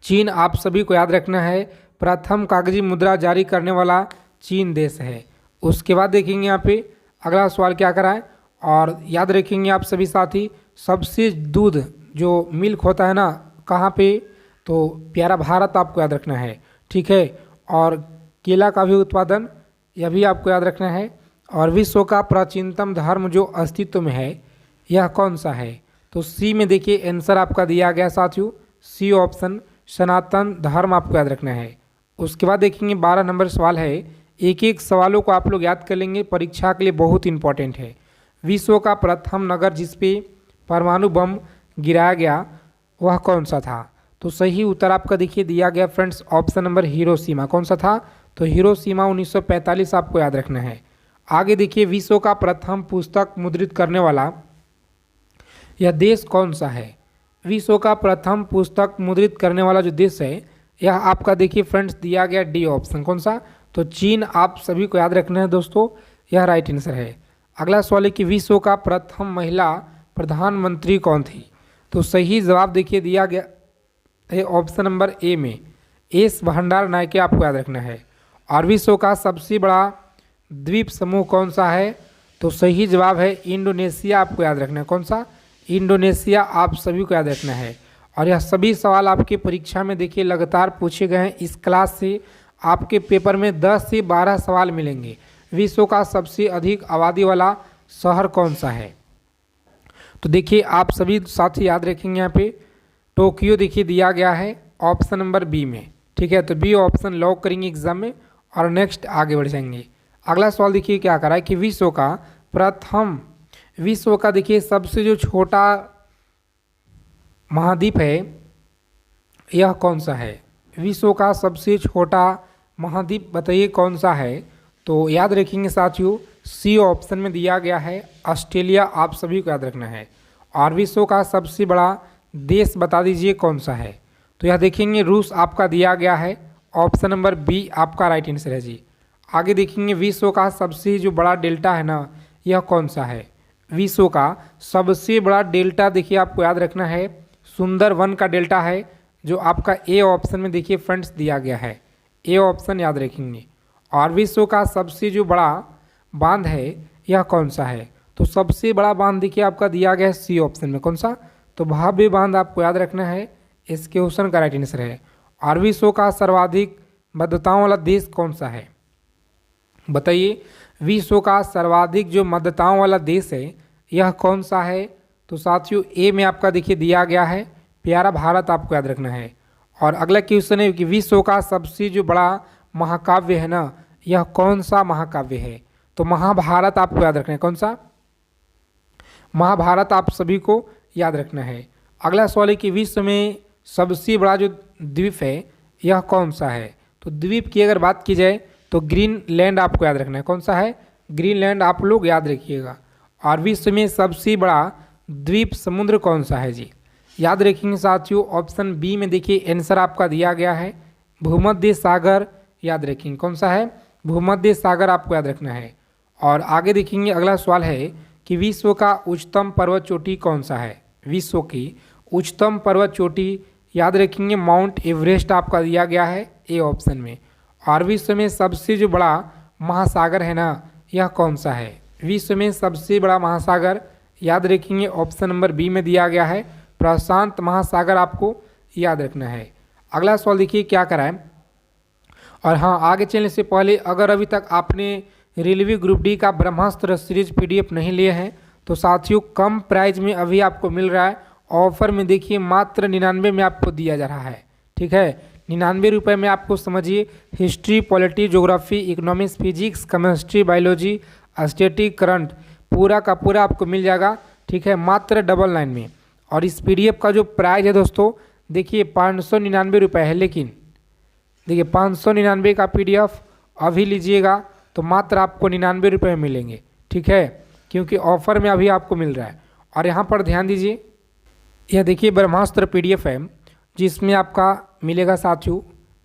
चीन आप सभी को याद रखना है, प्रथम कागजी मुद्रा जारी करने वाला चीन देश है। उसके बाद देखेंगे यहाँ पे अगला सवाल क्या करा है, और याद रखेंगे आप सभी साथी, सबसे दूध जो मिल्क होता है ना कहाँ पे? तो प्यारा भारत आपको याद रखना है, ठीक है, और केला का भी उत्पादन यह भी आपको याद रखना है। और विश्व का प्राचीनतम धर्म जो अस्तित्व में है यह कौन सा है? तो सी में देखिए आंसर आपका दिया गया साथियों, सी ऑप्शन सनातन धर्म आपको याद रखना है। उसके बाद देखेंगे 12 नंबर सवाल है, एक एक सवालों को आप लोग याद कर लेंगे, परीक्षा के लिए बहुत इंपॉर्टेंट है। विश्व का प्रथम नगर जिसपे परमाणु बम गिराया गया वह कौन सा था? तो सही उत्तर आपका देखिए दिया गया फ्रेंड्स ऑप्शन नंबर हिरोशिमा। कौन सा था? तो हिरोशिमा 1945 आपको याद रखना है। आगे देखिए, विश्व का प्रथम पुस्तक मुद्रित करने वाला यह देश कौन सा है? विश्व का प्रथम पुस्तक मुद्रित करने वाला जो देश है यह आपका देखिए फ्रेंड्स दिया गया डी ऑप्शन। कौन सा? तो चीन आप सभी को याद रखना है दोस्तों, यह राइट आंसर है। अगला सवाल है कि विश्व का प्रथम महिला प्रधानमंत्री कौन थी? तो सही जवाब देखिए दिया गया है ऑप्शन नंबर ए में, एस भंडार नायके आपको याद रखना है। और विश्व का सबसे बड़ा द्वीप समूह कौन सा है? तो सही जवाब है इंडोनेशिया, आपको याद रखना है। कौन सा? इंडोनेशिया आप सभी को याद रखना है। और यह सभी सवाल आपके परीक्षा में देखिए लगातार पूछे गए हैं। इस क्लास से आपके पेपर में 10 से 12 सवाल मिलेंगे। विश्व का सबसे अधिक आबादी वाला शहर कौन सा है? तो देखिए आप सभी साथी याद रखेंगे, यहाँ पे टोक्यो देखिए दिया गया है ऑप्शन नंबर बी में। ठीक है, तो बी ऑप्शन लॉक करेंगे एग्जाम में और नेक्स्ट आगे बढ़ जाएंगे। अगला सवाल देखिए क्या करा है कि विश्व का देखिए सबसे जो छोटा महाद्वीप है यह कौन सा है? विश्व का सबसे छोटा महाद्वीप बताइए कौन सा है? तो याद रखेंगे साथियों, सी ऑप्शन में दिया गया है ऑस्ट्रेलिया, आप सभी को याद रखना है। और विश्व का सबसे बड़ा देश बता दीजिए कौन सा है? तो यह देखेंगे रूस आपका दिया गया है, ऑप्शन नंबर बी आपका राइट आंसर है जी। आगे देखेंगे विश्व का सबसे जो बड़ा डेल्टा है ना यह कौन सा है? विश्व का सबसे बड़ा डेल्टा देखिए आपको याद रखना है सुंदरवन का डेल्टा है, जो आपका ए ऑप्शन में देखिए फ्रेंड्स दिया गया है, ए ऑप्शन याद रखेंगे। और विश्व का सबसे जो बड़ा बांध है यह कौन सा है? तो सबसे बड़ा बांध देखिए आपका दिया गया है सी ऑप्शन में। कौन सा? तो भव्य बांध आपको याद रखना है, इसके क्वेश्चन का राइट आंसर है। और विश्व का सर्वाधिक मतदाताओं वाला देश कौन सा है? बताइए, विश्व का सर्वाधिक जो मतदाताओं वाला देश है यह कौन सा है? तो साथियों ए में आपका देखिए दिया गया है प्यारा भारत, आपको याद रखना है। और अगला क्वेश्चन है कि विश्व का सबसे जो बड़ा महाकाव्य है ना यह कौन सा महाकाव्य है? तो महाभारत आपको याद रखना है। कौन सा? महाभारत आप सभी को याद रखना है। अगला सवाल है कि विश्व में सबसे बड़ा जो द्वीप है यह कौन सा है? तो द्वीप की अगर बात की जाए तो ग्रीनलैंड आपको याद रखना है। कौन सा है? ग्रीनलैंड आप लोग याद रखिएगा। और विश्व में सबसे बड़ा द्वीप समुद्र कौन सा है जी? याद रखेंगे साथियों, ऑप्शन बी में देखिए आंसर आपका दिया गया है भूमध्य सागर, याद रखेंगे। कौन सा है? भूमध्य सागर आपको याद रखना है। और आगे देखेंगे अगला सवाल है कि विश्व का उच्चतम पर्वत चोटी कौन सा है? विश्व की उच्चतम पर्वत चोटी याद रखेंगे माउंट एवरेस्ट आपका दिया गया है ए ऑप्शन में। और विश्व में सबसे जो बड़ा महासागर है ना यह कौन सा है? विश्व में सबसे बड़ा महासागर याद रखेंगे ऑप्शन नंबर बी में दिया गया है प्रशांत महासागर, आपको याद रखना है। अगला सवाल देखिए क्या करा है। और हाँ, आगे चलने से पहले अगर अभी तक आपने रेलवे ग्रुप डी का ब्रह्मास्त्र सीरीज पीडीएफ नहीं लिए हैं तो साथियों कम प्राइस में अभी आपको मिल रहा है, ऑफर में देखिए मात्र 99 में आपको दिया जा रहा है। ठीक है, 99 रुपये में आपको समझिए history, polity, geography, economics, physics, chemistry, biology, static, current पूरा का पूरा आपको मिल जाएगा। ठीक है, मात्र 99 में। और इस पीडीएफ का जो प्राइस है दोस्तों देखिए 599 रुपये है, लेकिन देखिए 599 का पीडीएफ अभी लीजिएगा तो मात्र आपको 99 रुपये में मिलेंगे। ठीक है, क्योंकि ऑफर में अभी आपको मिल रहा है। और यहाँ पर ध्यान दीजिए, यह देखिए ब्रह्मास्त्र पीडीएफ है जिसमें आपका मिलेगा साथियों,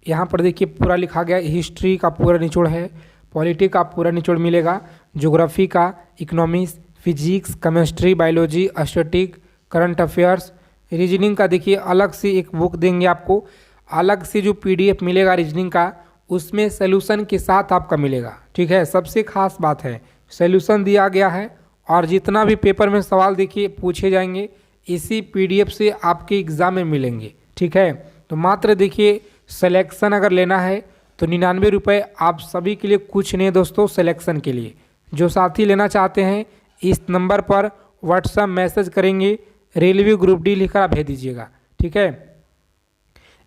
यहाँ पर देखिए पूरा लिखा गया, हिस्ट्री का पूरा निचोड़ है, पॉलिटी का पूरा निचोड़ मिलेगा, ज्योग्राफी का, economics, physics, chemistry, biology, static, current affairs, reasoning का देखिए अलग से एक बुक देंगे आपको, अलग से जो पीडीएफ मिलेगा रीजनिंग का उसमें सॉल्यूशन के साथ आपका मिलेगा। ठीक है, सबसे खास बात है सॉल्यूशन दिया गया है और जितना भी पेपर में सवाल देखिए पूछे जाएंगे इसी पीडीएफ से आपके एग्ज़ाम में मिलेंगे। ठीक है, तो मात्र देखिए सिलेक्शन अगर लेना है तो 99 रुपये आप सभी के लिए कुछ नहीं दोस्तों। सिलेक्शन के लिए जो साथी लेना चाहते हैं इस नंबर पर व्हाट्सएप मैसेज करेंगे, रेलवे ग्रुप डी लिखकर आप भेज दीजिएगा। ठीक है,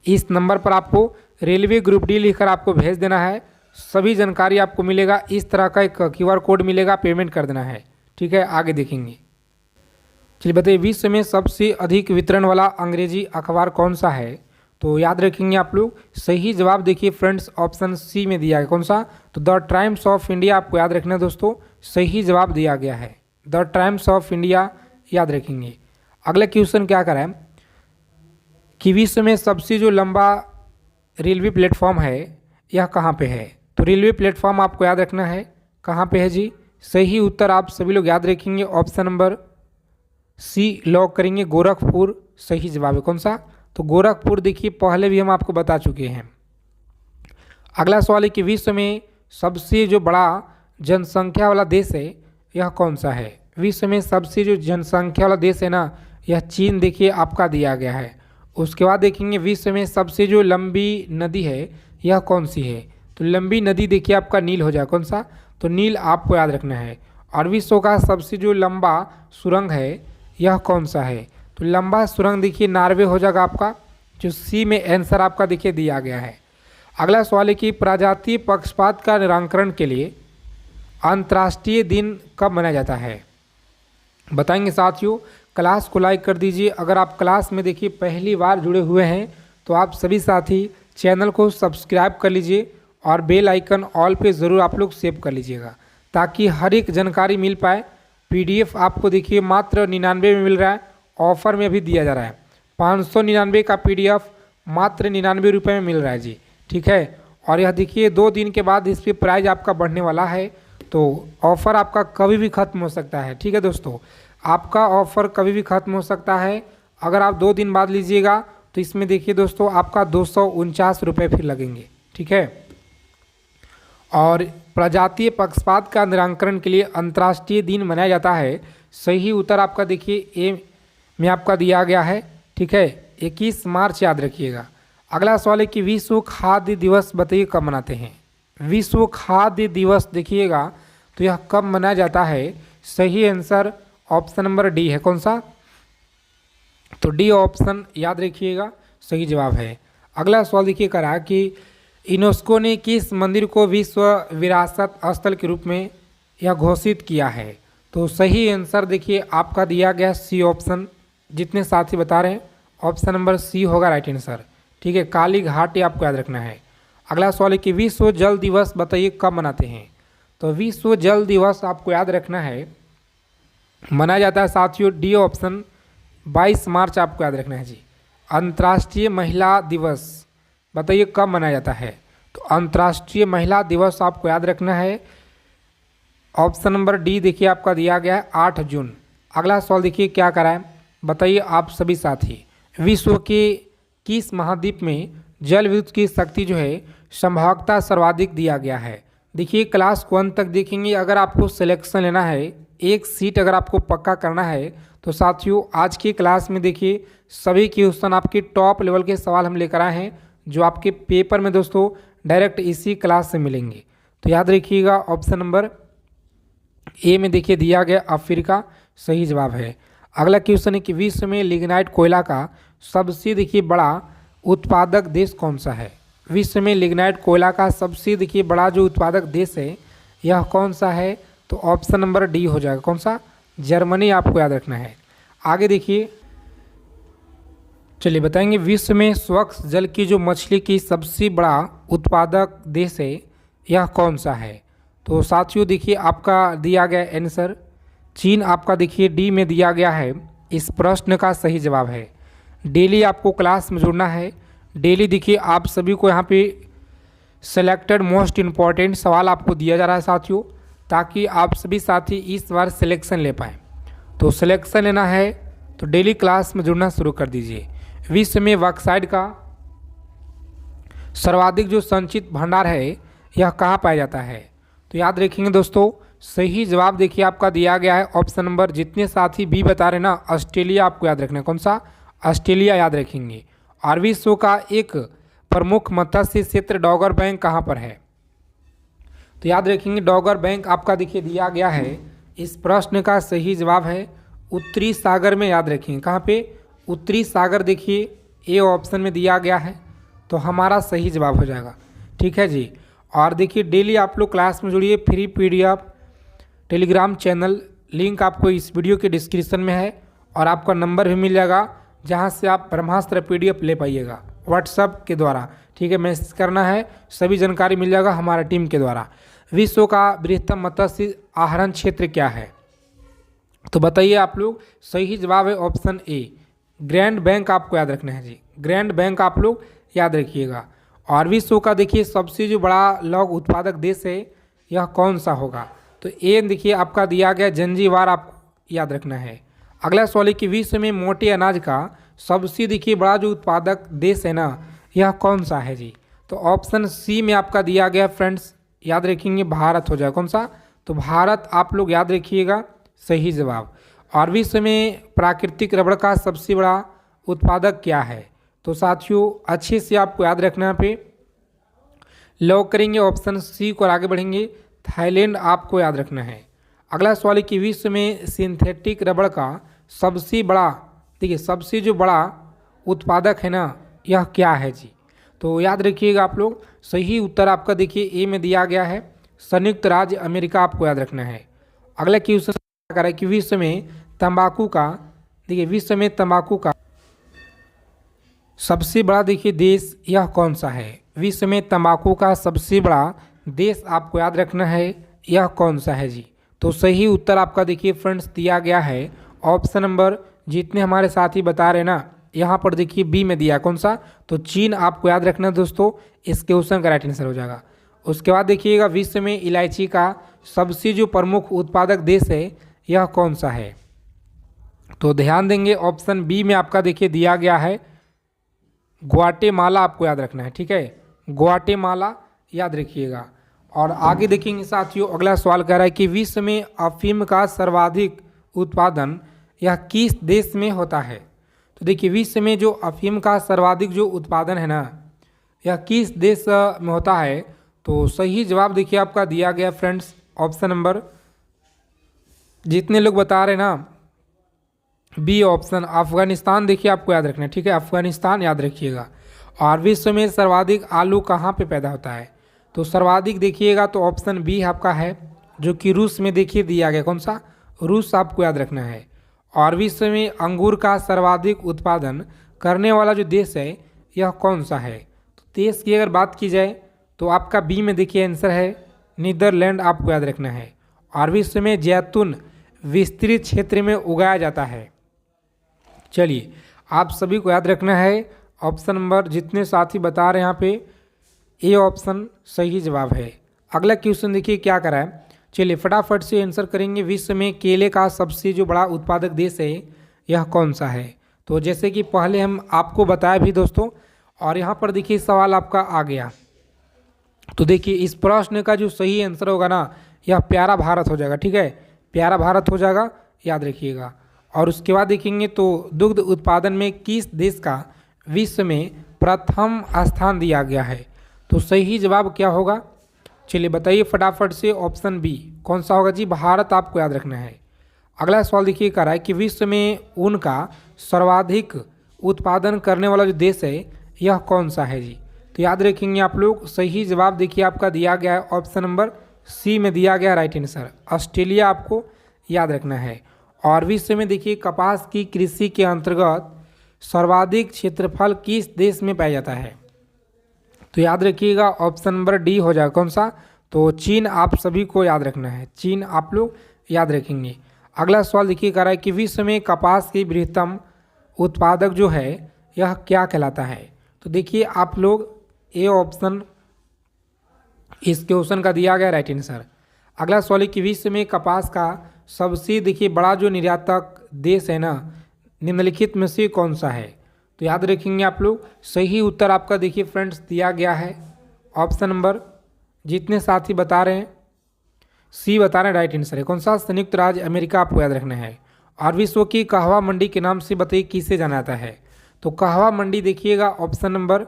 इस नंबर पर आपको रेलवे ग्रुप डी लिखकर आपको भेज देना है, सभी जानकारी आपको मिलेगा। इस तरह का एक क्यूआर कोड मिलेगा, पेमेंट कर देना है। ठीक है, आगे देखेंगे। चलिए बताइए, विश्व में सबसे अधिक वितरण वाला अंग्रेजी अखबार कौन सा है? तो याद रखेंगे आप लोग। सही जवाब देखिए फ्रेंड्स ऑप्शन सी में दिया है। कौन सा? तो द टाइम्स ऑफ इंडिया आपको याद रखना है दोस्तों, सही जवाब दिया गया है द टाइम्स ऑफ इंडिया, याद रखेंगे। अगला क्वेश्चन क्या करा है कि विश्व में सबसे जो लंबा रेलवे प्लेटफॉर्म है यह कहाँ पे है? तो रेलवे प्लेटफॉर्म आपको याद रखना है कहाँ पे है जी। सही उत्तर आप सभी लोग याद रखेंगे, ऑप्शन नंबर सी लॉक करेंगे, गोरखपुर सही जवाब है। कौन सा? तो गोरखपुर देखिए पहले भी हम आपको बता चुके हैं। अगला सवाल है कि विश्व में सबसे जो बड़ा जनसंख्या वाला देश है यह कौन सा है? विश्व में सबसे जो जनसंख्या वाला देश है ना, यह चीन देखिए आपका दिया गया है। उसके बाद देखेंगे विश्व में सबसे जो लंबी नदी है यह कौन सी है? तो लंबी नदी देखिए आपका नील हो जाए। कौन सा? तो नील आपको याद रखना है। और विश्व का सबसे जो लंबा सुरंग है यह कौन सा है? तो लंबा सुरंग देखिए नॉर्वे हो जाएगा आपका, जो सी में आंसर आपका देखिए दिया गया है। अगला सवाल है कि प्रजातीय पक्षपात का निराकरण के लिए अंतर्राष्ट्रीय दिन कब मनाया जाता है? बताएंगे साथियों। क्लास को लाइक कर दीजिए। अगर आप क्लास में देखिए पहली बार जुड़े हुए हैं तो आप सभी साथी चैनल को सब्सक्राइब कर लीजिए और बेल आइकन ऑल पे ज़रूर आप लोग सेव कर लीजिएगा, ताकि हर एक जानकारी मिल पाए। पीडीएफ आपको देखिए मात्र 99 में मिल रहा है, ऑफर में भी दिया जा रहा है। 599 का पीडीएफ मात्र 99 रुपये में मिल रहा है जी, ठीक है। और यह देखिए 2 दिन के बाद इस पर प्राइस आपका बढ़ने वाला है, तो ऑफ़र आपका कभी भी ख़त्म हो सकता है, ठीक है दोस्तों। आपका ऑफ़र कभी भी ख़त्म हो सकता है। अगर आप 2 दिन बाद लीजिएगा तो इसमें देखिए दोस्तों आपका 249 रुपये फिर लगेंगे, ठीक है। और प्रजातीय पक्षपात का निराकरण के लिए अंतर्राष्ट्रीय दिन मनाया जाता है। सही उत्तर आपका देखिए ए में आपका दिया गया है, ठीक है, 21 मार्च याद रखिएगा। अगला सवाल है कि विश्व खाद्य दिवस बताइए कब मनाते हैं? विश्व खाद्य दिवस देखिएगा तो यह कब मनाया जाता है? सही आंसर ऑप्शन नंबर डी है। कौन सा? तो डी ऑप्शन याद रखिएगा, सही जवाब है। अगला सवाल देखिए करा कि यूनेस्को ने किस मंदिर को विश्व विरासत स्थल के रूप में यह घोषित किया है? तो सही आंसर देखिए आपका दिया गया सी ऑप्शन। जितने साथी बता रहे हैं ऑप्शन नंबर सी होगा राइट आंसर, ठीक है। काली घाट ये आपको याद रखना है। अगला सवाल है कि विश्व जल दिवस बताइए कब मनाते हैं? तो विश्व जल दिवस आपको याद रखना है, मनाया जाता है साथियों डी ऑप्शन 22 मार्च आपको याद रखना है जी। अंतर्राष्ट्रीय महिला दिवस बताइए कब मनाया जाता है? तो अंतर्राष्ट्रीय महिला दिवस आपको याद रखना है, ऑप्शन नंबर डी देखिए आपका दिया गया है 8 जून। अगला सवाल देखिए क्या करा है, बताइए आप सभी साथी। विश्व के किस महाद्वीप में जल विद्युत की शक्ति जो है संभाव्यता सर्वाधिक दिया गया है? देखिए क्लास को अंत तक देखेंगे। अगर आपको सिलेक्शन लेना है, एक सीट अगर आपको पक्का करना है, तो साथियों आज की क्लास में देखिए सभी क्वेश्चन आपके टॉप लेवल के सवाल हम लेकर आए हैं, जो आपके पेपर में दोस्तों डायरेक्ट इसी क्लास से मिलेंगे। तो याद रखिएगा ऑप्शन नंबर ए में देखिए दिया गया अफ्रीका सही जवाब है। अगला क्वेश्चन है कि विश्व में लिग्नाइट कोयला का सबसे देखिए बड़ा उत्पादक देश कौन सा है? विश्व में लिग्नाइट कोयला का सबसे देखिए बड़ा जो उत्पादक देश है यह कौन सा है? तो ऑप्शन नंबर डी हो जाएगा। कौन सा? जर्मनी आपको याद रखना है। आगे देखिए, चलिए बताएंगे विश्व में स्वच्छ जल की जो मछली की सबसे बड़ा उत्पादक देश है यह कौन सा है? तो साथियों देखिए आपका दिया गया आंसर चीन आपका देखिए डी में दिया गया है। इस प्रश्न का सही जवाब है। डेली आपको क्लास में जुड़ना है। डेली देखिए आप सभी को यहाँ पे सेलेक्टेड मोस्ट इम्पॉर्टेंट सवाल आपको दिया जा रहा है साथियों, ताकि आप सभी साथी इस बार सिलेक्शन ले पाएँ। तो सिलेक्शन लेना है तो डेली क्लास में जुड़ना शुरू कर दीजिए। विश्व में बॉक्साइट का सर्वाधिक जो संचित भंडार है यह कहाँ पाया जाता है? तो याद रखेंगे दोस्तों, सही जवाब देखिए आपका दिया गया है ऑप्शन नंबर, जितने साथी बी बता रहे ना, ऑस्ट्रेलिया आपको याद रखना है। कौन सा? ऑस्ट्रेलिया याद रखेंगे। और विश्व का एक प्रमुख मत्स्य क्षेत्र डॉगर बैंक कहाँ पर है? तो याद रखेंगे डॉगर बैंक आपका देखिए दिया गया है। इस प्रश्न का सही जवाब है उत्तरी सागर में, याद रखेंगे। कहाँ पे? उत्तरी सागर देखिए ए ऑप्शन में दिया गया है, तो हमारा सही जवाब हो जाएगा, ठीक है जी। और देखिए डेली आप लोग क्लास में जुड़िए। Free PDF Telegram channel link आपको इस वीडियो के डिस्क्रिप्शन में है, और आपका नंबर भी मिल जाएगा जहां से आप ब्रह्मास्त्र पीडीएफ ले पाइएगा। व्हाट्सएप के द्वारा, ठीक है, मैसेज करना है, सभी जानकारी मिल जाएगा हमारा टीम के द्वारा। विश्व का बृहत्तम मत्स्य आहरण क्षेत्र क्या है? तो बताइए आप लोग। सही जवाब है ऑप्शन ए, ग्रैंड बैंक आपको याद रखना है जी, ग्रैंड बैंक आप लोग याद रखिएगा। और विश्व का देखिए सबसे जो बड़ा लौह उत्पादक देश है यह कौन सा होगा? तो ए देखिए आपका दिया गया जंजीबार, आपको याद रखना है। अगला सवाल है कि विश्व में मोटे अनाज का सबसे देखिए बड़ा जो उत्पादक देश है ना, यह कौन सा है जी? तो ऑप्शन सी में आपका दिया गया फ्रेंड्स, याद रखेंगे भारत हो जाए। कौन सा? तो भारत आप लोग याद रखिएगा, सही जवाब। और विश्व में प्राकृतिक रबड़ का सबसे बड़ा उत्पादक क्या है? तो साथियों अच्छे से आपको याद रखना पे लॉक करेंगे ऑप्शन सी को और आगे बढ़ेंगे, थाईलैंड आपको याद रखना है। अगला सवाल है कि विश्व में सिंथेटिक रबड़ का सबसे बड़ा, देखिए सबसे जो बड़ा उत्पादक है ना, यह क्या है जी? तो याद रखिएगा आप लोग, सही उत्तर आपका देखिए ए में दिया गया है, संयुक्त राज्य अमेरिका आपको याद रखना है। अगला क्वेश्चन क्या कर रहा है कि विश्व में तंबाकू का, देखिए विश्व में तंबाकू का सबसे बड़ा देखिए देश यह कौन सा है? विश्व में तंबाकू का सबसे बड़ा देश आपको याद रखना है, यह कौन सा है जी? तो सही उत्तर आपका देखिए फ्रेंड्स दिया गया है ऑप्शन नंबर, जितने हमारे साथी बता रहे ना, यहाँ पर देखिए बी में दिया। कौन सा? तो चीन आपको याद रखना दोस्तों, इस क्वेश्चन का राइट आंसर हो जाएगा। उसके बाद देखिएगा विश्व में इलायची का सबसे जो प्रमुख उत्पादक देश है यह कौन सा है? तो ध्यान देंगे ऑप्शन बी में आपका देखिए दिया गया है ग्वाटेमाला, आपको याद रखना है, ठीक है, ग्वाटेमाला याद रखिएगा। और आगे देखेंगे साथियों, अगला सवाल कह रहा है कि विश्व में अफीम का सर्वाधिक उत्पादन यह किस देश में होता है? तो देखिए विश्व में जो अफीम का सर्वाधिक जो उत्पादन है ना, यह किस देश में होता है? तो सही जवाब देखिए आपका दिया गया फ्रेंड्स ऑप्शन नंबर, जितने लोग बता रहे ना, बी ऑप्शन अफगानिस्तान देखिए आपको याद रखना है, ठीक है, अफगानिस्तान याद रखिएगा। और विश्व में सर्वाधिक आलू कहाँ पे पैदा होता है? तो सर्वाधिक देखिएगा तो ऑप्शन बी आपका है, जो कि रूस में देखिए दिया गया। कौन सा? रूस आपको याद रखना है। और विश्व में अंगूर का सर्वाधिक उत्पादन करने वाला जो देश है यह कौन सा है? तो देश की अगर बात की जाए तो आपका बी में देखिए आंसर है नीदरलैंड, आपको याद रखना है। और विश्व में जैतून विस्तृत क्षेत्र में उगाया जाता है। चलिए आप सभी को याद रखना है ऑप्शन नंबर, जितने साथी बता रहे हैं यहाँ पे, ए ऑप्शन सही जवाब है। अगला क्वेश्चन देखिए क्या करा है, चलिए फटाफट से आंसर करेंगे। विश्व में केले का सबसे जो बड़ा उत्पादक देश है यह कौन सा है? तो जैसे कि पहले हम आपको बताया भी दोस्तों, और यहाँ पर देखिए सवाल आपका आ गया। तो देखिए इस प्रश्न का जो सही आंसर होगा ना, यह प्यारा भारत हो जाएगा, ठीक है, प्यारा भारत हो जाएगा, याद रखिएगा। और उसके बाद देखेंगे तो दुग्ध उत्पादन में किस देश का विश्व में प्रथम स्थान दिया गया है? तो सही जवाब क्या होगा? चलिए बताइए फटाफट से, ऑप्शन बी कौन सा होगा जी? भारत आपको याद रखना है। अगला सवाल देखिए कर रहा है कि विश्व में ऊन का सर्वाधिक उत्पादन करने वाला जो देश है यह कौन सा है जी? तो याद रखेंगे आप लोग, सही जवाब देखिए आपका दिया गया है ऑप्शन नंबर सी में दिया गया राइट आंसर, ऑस्ट्रेलिया आपको याद रखना है। और विश्व में देखिए कपास की कृषि के अंतर्गत सर्वाधिक क्षेत्रफल किस देश में पाया जाता है? तो याद रखिएगा ऑप्शन नंबर डी हो जाएगा। कौन सा? तो चीन आप सभी को याद रखना है, चीन आप लोग याद रखेंगे। अगला सवाल देखिए कर रहा है कि विश्व में कपास की बृहत्तम उत्पादक जो है यह क्या कहलाता है? तो देखिए आप लोग ए ऑप्शन इस क्वेश्चन का दिया गया राइट आंसर। अगला सवाल है कि विश्व में कपास का सबसे देखिए बड़ा जो निर्यातक देश है ना, निम्नलिखित में से कौन सा है? तो याद रखेंगे आप लोग, सही उत्तर आपका देखिए फ्रेंड्स दिया गया है ऑप्शन नंबर, जितने साथी बता रहे हैं सी बता रहे हैं राइट आंसर है। कौन सा? संयुक्त राज्य अमेरिका आपको याद रखना है। और विश्व की कहवा मंडी के नाम से बताइए किसे जाना जाता है? तो कहवा मंडी देखिएगा ऑप्शन नंबर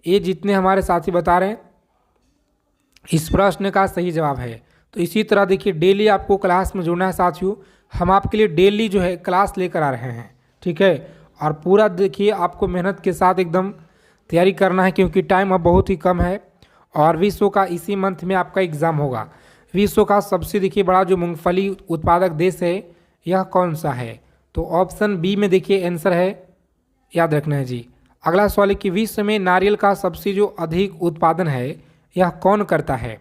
ए, जितने हमारे साथी बता रहे हैं इस प्रश्न का सही जवाब है। तो इसी तरह देखिए डेली आपको क्लास में जुड़ना है साथियों, हम आपके लिए डेली जो है क्लास लेकर आ रहे हैं, ठीक है। और पूरा देखिए आपको मेहनत के साथ एकदम तैयारी करना है, क्योंकि टाइम अब बहुत ही कम है। और विश्व का इसी मंथ में आपका एग्ज़ाम होगा। विश्व का सबसे देखिए बड़ा जो मूंगफली उत्पादक देश है यह कौन सा है? तो ऑप्शन बी में देखिए आंसर है, याद रखना है जी। अगला सवाल है कि विश्व में नारियल का सबसे जो अधिक उत्पादन है यह कौन करता है।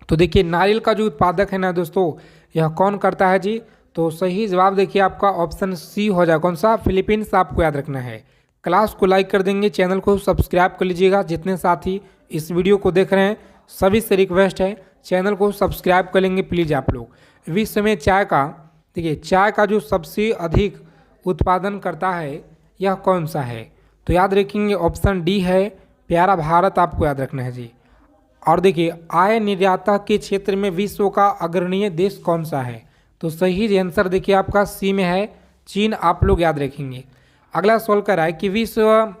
तो देखिए नारियल का जो उत्पादक है ना दोस्तों, यह कौन करता है जी। तो सही जवाब देखिए आपका ऑप्शन सी हो जाए, कौन सा, फिलीपींस। आपको याद रखना है। क्लास को लाइक कर देंगे, चैनल को सब्सक्राइब कर लीजिएगा। जितने साथी इस वीडियो को देख रहे हैं सभी से रिक्वेस्ट है चैनल को सब्सक्राइब कर लेंगे प्लीज़ आप लोग। विश्व में चाय का, देखिए चाय का जो सबसे अधिक उत्पादन करता है यह कौन सा है। तो याद रखेंगे ऑप्शन डी है प्यारा भारत। आपको याद रखना है जी। और देखिए आय निर्यात के क्षेत्र में विश्व का अग्रणीय देश कौन सा है। तो सही आंसर देखिए आपका सी में है, चीन। आप लोग याद रखेंगे। अगला सवाल कर रहा है कि विश्व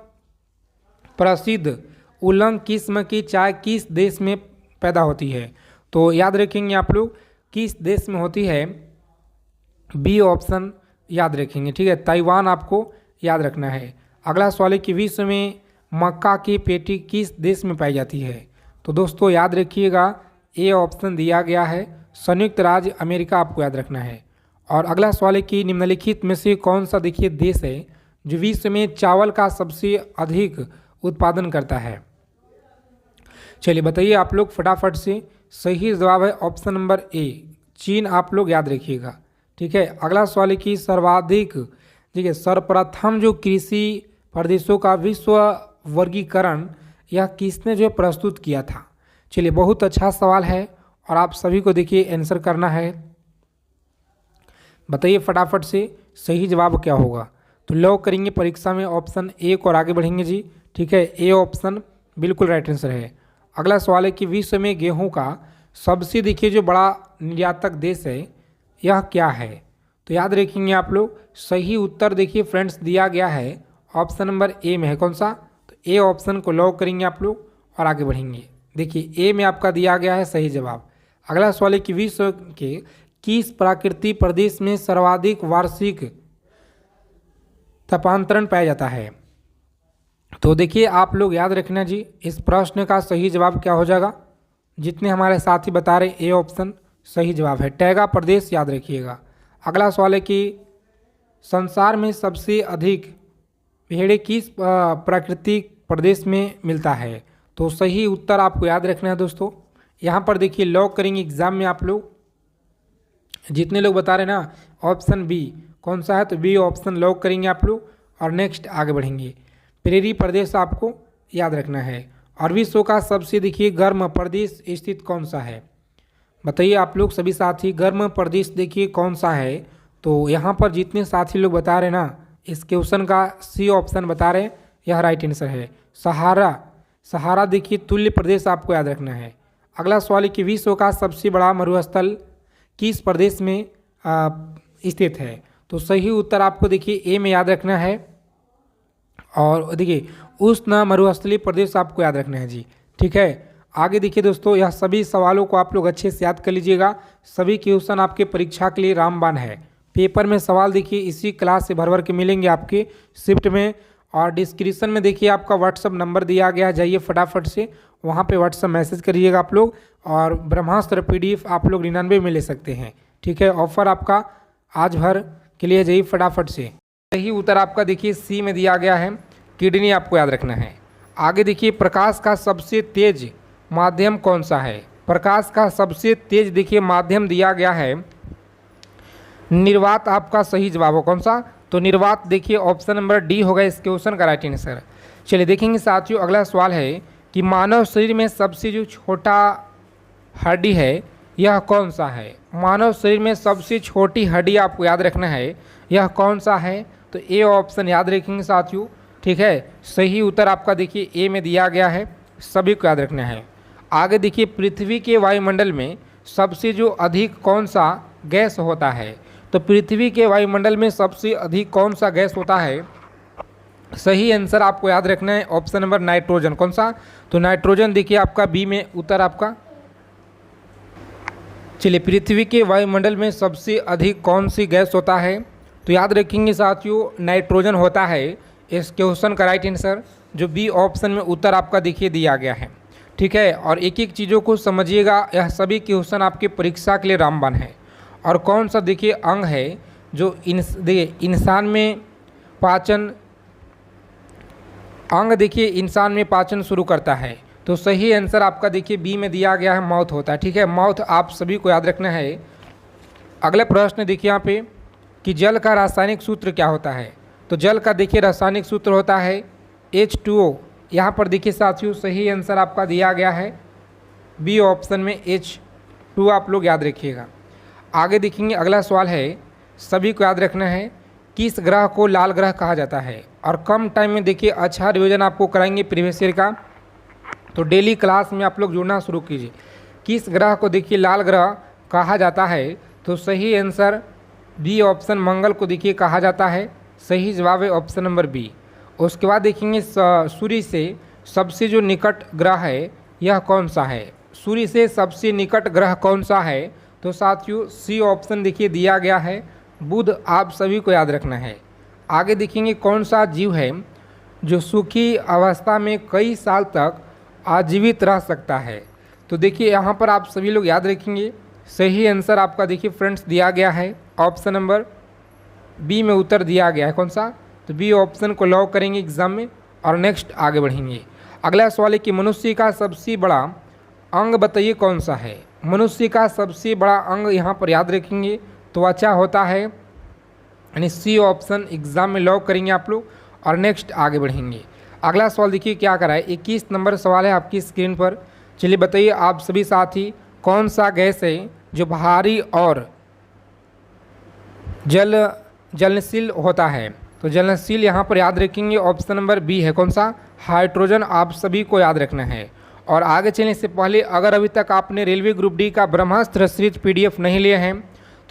प्रसिद्ध उलंग किस्म की चाय किस देश में पैदा होती है। तो याद रखेंगे आप लोग किस देश में होती है, बी ऑप्शन याद रखेंगे, ठीक है, ताइवान। आपको याद रखना है। अगला सवाल है कि विश्व में मक्का की पेटी किस देश में पाई जाती है। तो दोस्तों याद रखिएगा ए ऑप्शन दिया गया है, संयुक्त राज्य अमेरिका। आपको याद रखना है। और अगला सवाल है कि निम्नलिखित में से कौन सा देखिए देश है जो विश्व में चावल का सबसे अधिक उत्पादन करता है। चलिए बताइए आप लोग फटाफट से। सही जवाब है ऑप्शन नंबर ए, चीन। आप लोग याद रखिएगा, ठीक है। अगला सवाल है कि सर्वाधिक, देखिए सर्वप्रथम जो कृषि प्रदेशों का विश्व वर्गीकरण यह किसने जो प्रस्तुत किया था। चलिए बहुत अच्छा सवाल है और आप सभी को देखिए आंसर करना है। बताइए फटाफट से सही जवाब क्या होगा। तो लॉक करेंगे परीक्षा में ऑप्शन ए को और आगे बढ़ेंगे जी, ठीक है। ए ऑप्शन बिल्कुल राइट आंसर है। अगला सवाल है कि विश्व में गेहूं का सबसे देखिए जो बड़ा निर्यातक देश है यह क्या है। तो याद रखेंगे आप लोग सही उत्तर देखिए फ्रेंड्स दिया गया है ऑप्शन नंबर ए में है, कौन सा। तो ए ऑप्शन को लॉक करेंगे आप लोग और आगे बढ़ेंगे। देखिए ए में आपका दिया गया है सही जवाब। अगला सवाल है कि विश्व के किस प्राकृतिक प्रदेश में सर्वाधिक वार्षिक तापांतरण पाया जाता है। तो देखिए आप लोग याद रखना जी, इस प्रश्न का सही जवाब क्या हो जाएगा। जितने हमारे साथी बता रहे ए ऑप्शन सही जवाब है, टैगा प्रदेश। याद रखिएगा। अगला सवाल है कि संसार में सबसे अधिक भेड़ें किस प्राकृतिक प्रदेश में मिलता है। तो सही उत्तर आपको याद रखना है दोस्तों। यहाँ पर देखिए लॉक करेंगे एग्जाम में आप लोग। जितने लोग बता रहे हैं ना ऑप्शन बी कौन सा है, तो बी ऑप्शन लॉक करेंगे आप लोग और नेक्स्ट आगे बढ़ेंगे। प्रेरी प्रदेश आपको याद रखना है। और विश्व का सबसे देखिए गर्म प्रदेश स्थित कौन सा है। बताइए आप लोग सभी साथी, गर्म प्रदेश देखिए कौन सा है। तो यहाँ पर जितने साथी लोग बता रहे हैं ना इस क्वेश्चन का सी ऑप्शन बता रहे हैं, यह राइट आंसर है, सहारा। सहारा देखिए तुल्य प्रदेश आपको याद रखना है। अगला सवाल है कि विश्व का सबसे बड़ा मरुस्थल किस प्रदेश में स्थित है। तो सही उत्तर आपको देखिए ए में याद रखना है। और देखिए उष्ण मरुस्थलीय प्रदेश आपको याद रखना है जी, ठीक है। आगे देखिए दोस्तों यह सभी सवालों को आप लोग अच्छे से याद कर लीजिएगा। सभी क्वेश्चन आपके परीक्षा के लिए रामबाण है। पेपर में सवाल देखिए इसी क्लास से भर भर के मिलेंगे आपके शिफ्ट में। और डिस्क्रिप्शन में देखिए आपका व्हाट्सअप नंबर दिया गया, जाइए फटाफट से वहाँ पे व्हाट्सअप मैसेज करिएगा आप लोग। और ब्रह्मास्त्र PDF आप लोग 99 में ले सकते हैं, ठीक है। ऑफर आपका आज भर के लिए, जाइए फटाफट से। सही उत्तर आपका देखिए सी में दिया गया है, किडनी। आपको याद रखना है। आगे देखिए प्रकाश का सबसे तेज माध्यम कौन सा है। प्रकाश का सबसे तेज देखिए माध्यम दिया गया है निर्वात। आपका सही जवाब हो कौन सा, तो निर्वात देखिए ऑप्शन नंबर डी होगा इस क्वेश्चन का राइट आंसर। चलिए देखेंगे साथियों अगला सवाल है कि मानव शरीर में सबसे जो छोटा हड्डी है यह कौन सा है। मानव शरीर में सबसे छोटी हड्डी आपको याद रखना है, यह कौन सा है। तो ए ऑप्शन याद रखेंगे साथियों, ठीक है। सही उत्तर आपका देखिए ए में दिया गया है, सभी को याद रखना है। आगे देखिए पृथ्वी के वायुमंडल में सबसे जो अधिक कौन सा गैस होता है। तो पृथ्वी के वायुमंडल में सबसे अधिक कौन सा गैस होता है। सही आंसर आपको याद रखना है ऑप्शन नंबर नाइट्रोजन। कौन सा, तो नाइट्रोजन देखिए आपका बी में उत्तर आपका। चलिए पृथ्वी के वायुमंडल में सबसे अधिक कौन सी गैस होता है। तो याद रखेंगे साथियों नाइट्रोजन होता है इस क्वेश्चन का राइट आंसर, जो बी ऑप्शन में उत्तर आपका देखिए दिया गया है, ठीक है। और एक एक चीज़ों को समझिएगा, यह सभी क्वेश्चन आपके परीक्षा के लिए रामबाण है। और कौन सा देखिए अंग है जो देखिए इंसान में पाचन अंग देखिए इंसान में पाचन शुरू करता है, तो सही आंसर आपका देखिए बी में दिया गया है, माउथ होता है। ठीक है, माउथ आप सभी को याद रखना है। अगला प्रश्न देखिए यहाँ पे कि जल का रासायनिक सूत्र क्या होता है। तो जल का देखिए रासायनिक सूत्र होता है H2O। यहाँ पर देखिए साथियों सही आंसर आपका दिया गया है बी ऑप्शन में H2 आप लोग याद रखिएगा। आगे देखेंगे अगला सवाल है, सभी को याद रखना है, किस ग्रह को लाल ग्रह कहा जाता है। और कम टाइम में देखिए अच्छा रिवीजन आपको कराएंगे प्रीवियस ईयर का, तो डेली क्लास में आप लोग जुड़ना शुरू कीजिए। किस ग्रह को देखिए लाल ग्रह कहा जाता है, तो सही आंसर बी ऑप्शन मंगल को देखिए कहा जाता है। सही जवाब है ऑप्शन नंबर बी। उसके बाद देखेंगे सूर्य से सबसे जो निकट ग्रह है यह कौन सा है। सूर्य से सबसे निकट ग्रह कौन सा है, तो साथियों सी ऑप्शन देखिए दिया गया है बुध, आप सभी को याद रखना है। आगे देखेंगे कौन सा जीव है जो सूखी अवस्था में कई साल तक आजीवित रह सकता है। तो देखिए यहाँ पर आप सभी लोग याद रखेंगे, सही आंसर आपका देखिए फ्रेंड्स दिया गया है ऑप्शन नंबर बी में उत्तर दिया गया है। कौन सा, तो बी ऑप्शन को लॉक करेंगे एग्जाम में और नेक्स्ट आगे बढ़ेंगे। अगला सवाल है कि मनुष्य का सबसे बड़ा अंग बताइए कौन सा है। मनुष्य का सबसे बड़ा अंग यहाँ पर याद रखेंगे त्वचा होता है, यानी सी ऑप्शन एग्जाम में लॉक करेंगे आप लोग और नेक्स्ट आगे बढ़ेंगे। अगला सवाल देखिए क्या करा है, 21 नंबर सवाल है आपकी स्क्रीन पर। चलिए बताइए आप सभी साथी, कौन सा गैस है जो भारी और जलनशील होता है। तो जलनशील यहाँ पर याद रखेंगे ऑप्शन नंबर बी है। कौन सा, हाइड्रोजन, आप सभी को याद रखना है। और आगे चलने से पहले अगर अभी तक आपने रेलवे ग्रुप डी का ब्रह्मास्त्र सीरीज PDF नहीं लिए हैं,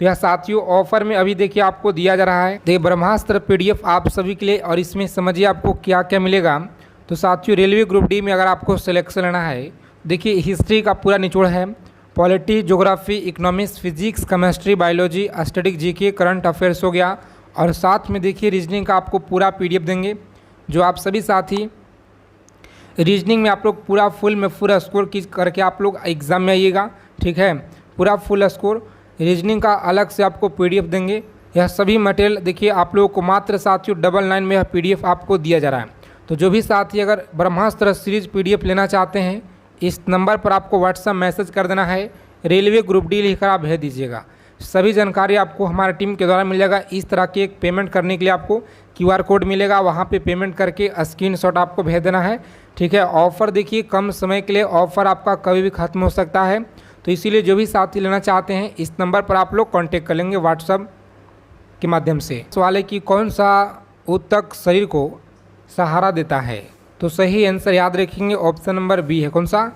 तो यह साथियों ऑफर में अभी देखिए आपको दिया जा रहा है। देखिए ब्रह्मास्त्र PDF आप सभी के लिए, और इसमें समझिए आपको क्या क्या मिलेगा। तो साथियों रेलवे ग्रुप डी में अगर आपको सिलेक्शन लेना है, देखिए हिस्ट्री का पूरा निचोड़ है, polity, geography, economics, physics, chemistry, biology, static, GK, current affairs हो गया, और साथ में देखिए रीजनिंग का आपको पूरा PDF देंगे, जो आप सभी साथी रीजनिंग में आप लोग पूरा फुल में पूरा स्कोर करके आप लोग एग्ज़ाम में आइएगा। ठीक है, पूरा फुल स्कोर रीजनिंग का अलग से आपको PDF देंगे। यह सभी मटेरियल देखिए आप लोगों को मात्र साथियों 99 में यह PDF आपको दिया जा रहा है। तो जो भी साथी अगर ब्रह्मास्त्र सीरीज PDF लेना चाहते हैं, इस नंबर पर आपको व्हाट्सएप मैसेज कर देना है, रेलवे ग्रुप डी लिखकर आप भेज दीजिएगा। सभी जानकारी आपको हमारे टीम के द्वारा मिल जाएगा। इस तरह के एक पेमेंट करने के लिए आपको QR कोड मिलेगा, वहाँ पे पेमेंट करके स्क्रीनशॉट आपको भेज देना है। ठीक है, ऑफ़र देखिए कम समय के लिए, ऑफ़र आपका कभी भी ख़त्म हो सकता है, तो इसीलिए जो भी साथी लेना चाहते हैं इस नंबर पर आप लोग कॉन्टेक्ट कर लेंगे व्हाट्सएप के माध्यम से। सवाल है कि कौन सा ऊतक शरीर को सहारा देता है। तो सही आंसर याद रखेंगे ऑप्शन नंबर बी है। कौन सा,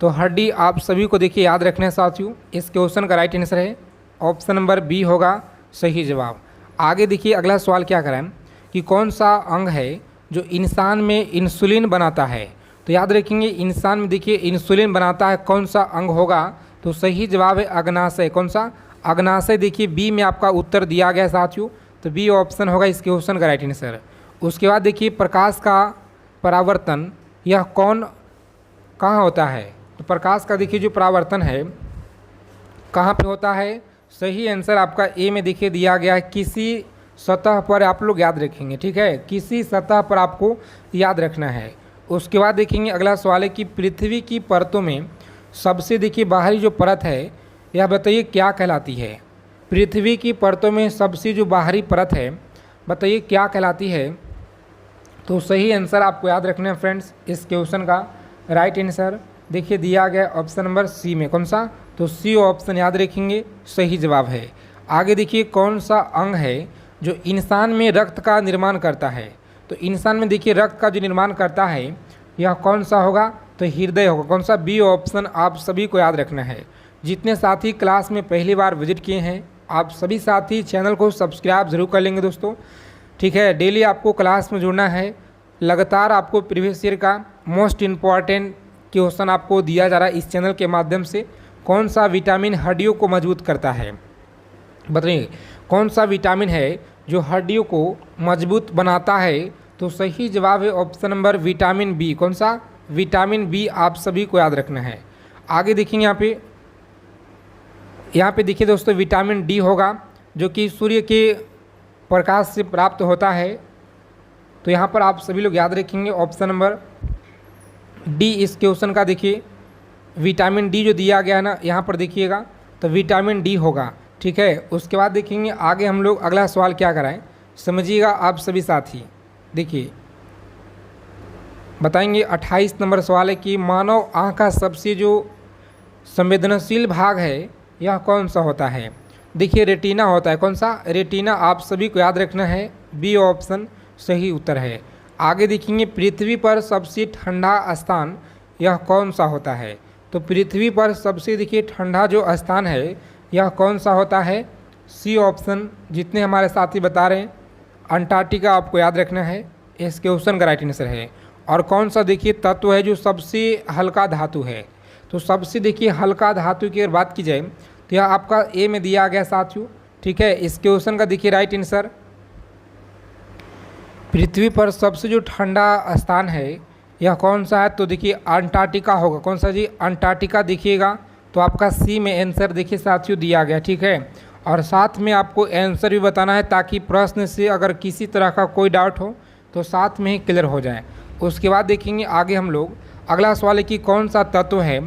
तो हड्डी, आप सभी को देखिए याद रखना है साथियों। इस क्वेश्चन का राइट आंसर है ऑप्शन नंबर बी होगा सही जवाब। आगे देखिए अगला सवाल क्या कराएं कि कौन सा अंग है जो इंसान में इंसुलिन बनाता है। तो याद रखेंगे इंसान में देखिए इंसुलिन बनाता है, कौन सा अंग होगा, तो सही जवाब है अग्नाशय। कौन सा, अग्नाशय देखिए बी में आपका उत्तर दिया गया साथियों, तो बी ऑप्शन होगा इस क्वेश्चन का राइट आंसर। उसके बाद देखिए प्रकाश का परावर्तन यह कहाँ होता है। तो प्रकाश का देखिए जो परावर्तन है कहाँ पे होता है, सही आंसर आपका ए में देखिए दिया गया है, किसी सतह पर आप लोग याद रखेंगे। ठीक है, किसी सतह पर आपको याद रखना है। उसके बाद देखेंगे अगला सवाल है कि पृथ्वी की परतों में सबसे देखिए बाहरी जो परत है यह बताइए क्या कहलाती है। पृथ्वी की परतों में सबसे जो बाहरी परत है बताइए क्या कहलाती है। तो सही आंसर आपको याद रखना है फ्रेंड्स, इस क्वेश्चन का राइट आंसर देखिए दिया गया ऑप्शन नंबर सी में। कौन सा, तो सी ऑप्शन याद रखेंगे सही जवाब है। आगे देखिए कौन सा अंग है जो इंसान में रक्त का निर्माण करता है। तो इंसान में देखिए रक्त का जो निर्माण करता है यह कौन सा होगा, तो हृदय होगा। कौन सा, बी ऑप्शन आप सभी को याद रखना है। जितने साथी क्लास में पहली बार विजिट किए हैं आप सभी साथी चैनल को सब्सक्राइब जरूर कर लेंगे दोस्तों। ठीक है, डेली आपको क्लास में जुड़ना है, लगातार आपको प्रीवियस ईयर का मोस्ट इम्पॉर्टेंट क्वेश्चन आपको दिया जा रहा है इस चैनल के माध्यम से। कौन सा विटामिन हड्डियों को मजबूत करता है, बताइए कौन सा विटामिन है जो हड्डियों को मजबूत बनाता है। तो सही जवाब है ऑप्शन नंबर विटामिन बी। कौन सा, विटामिन बी, आप सभी को याद रखना है। आगे देखेंगे यहाँ पे देखिए दोस्तों विटामिन डी होगा जो कि सूर्य के प्रकाश से प्राप्त होता है। तो यहाँ पर आप सभी लोग याद रखेंगे ऑप्शन नंबर डी इस क्वेश्चन का देखिए विटामिन डी जो दिया गया है ना, यहाँ पर देखिएगा तो विटामिन डी होगा। ठीक है, उसके बाद देखेंगे आगे हम लोग अगला सवाल क्या कराएं, समझिएगा आप सभी साथी। देखिए बताएंगे 28 नंबर सवाल है कि मानव आँख का सबसे जो संवेदनशील भाग है यह कौन सा होता है। देखिए रेटिना होता है। कौन सा? रेटिना। आप सभी को याद रखना है, बी ऑप्शन सही उत्तर है। आगे देखेंगे पृथ्वी पर सबसे ठंडा स्थान यह कौन सा होता है। तो पृथ्वी पर सबसे देखिए ठंडा जो स्थान है यह कौन सा होता है, सी ऑप्शन। जितने हमारे साथी बता रहे हैं अंटार्कटिका आपको याद रखना है, इस क्वेश्चन का राइट आंसर है। और कौन सा देखिए तत्व है जो सबसे हल्का धातु है। तो सबसे देखिए हल्का धातु की अगर बात की जाए तो यह आपका ए में दिया गया साथियों। ठीक है, इस क्वेश्चन का देखिए राइट आंसर पृथ्वी पर सबसे जो ठंडा स्थान है यह कौन सा है, तो देखिए अंटार्कटिका होगा। कौन सा जी? अंटार्कटिका। देखिएगा तो आपका सी में आंसर देखिए साथियों दिया गया। ठीक है, और साथ में आपको आंसर भी बताना है ताकि प्रश्न से अगर किसी तरह का कोई डाउट हो तो साथ में ही क्लियर हो जाए। उसके बाद देखेंगे आगे हम लोग अगला सवाल है कि कौन सा तत्व है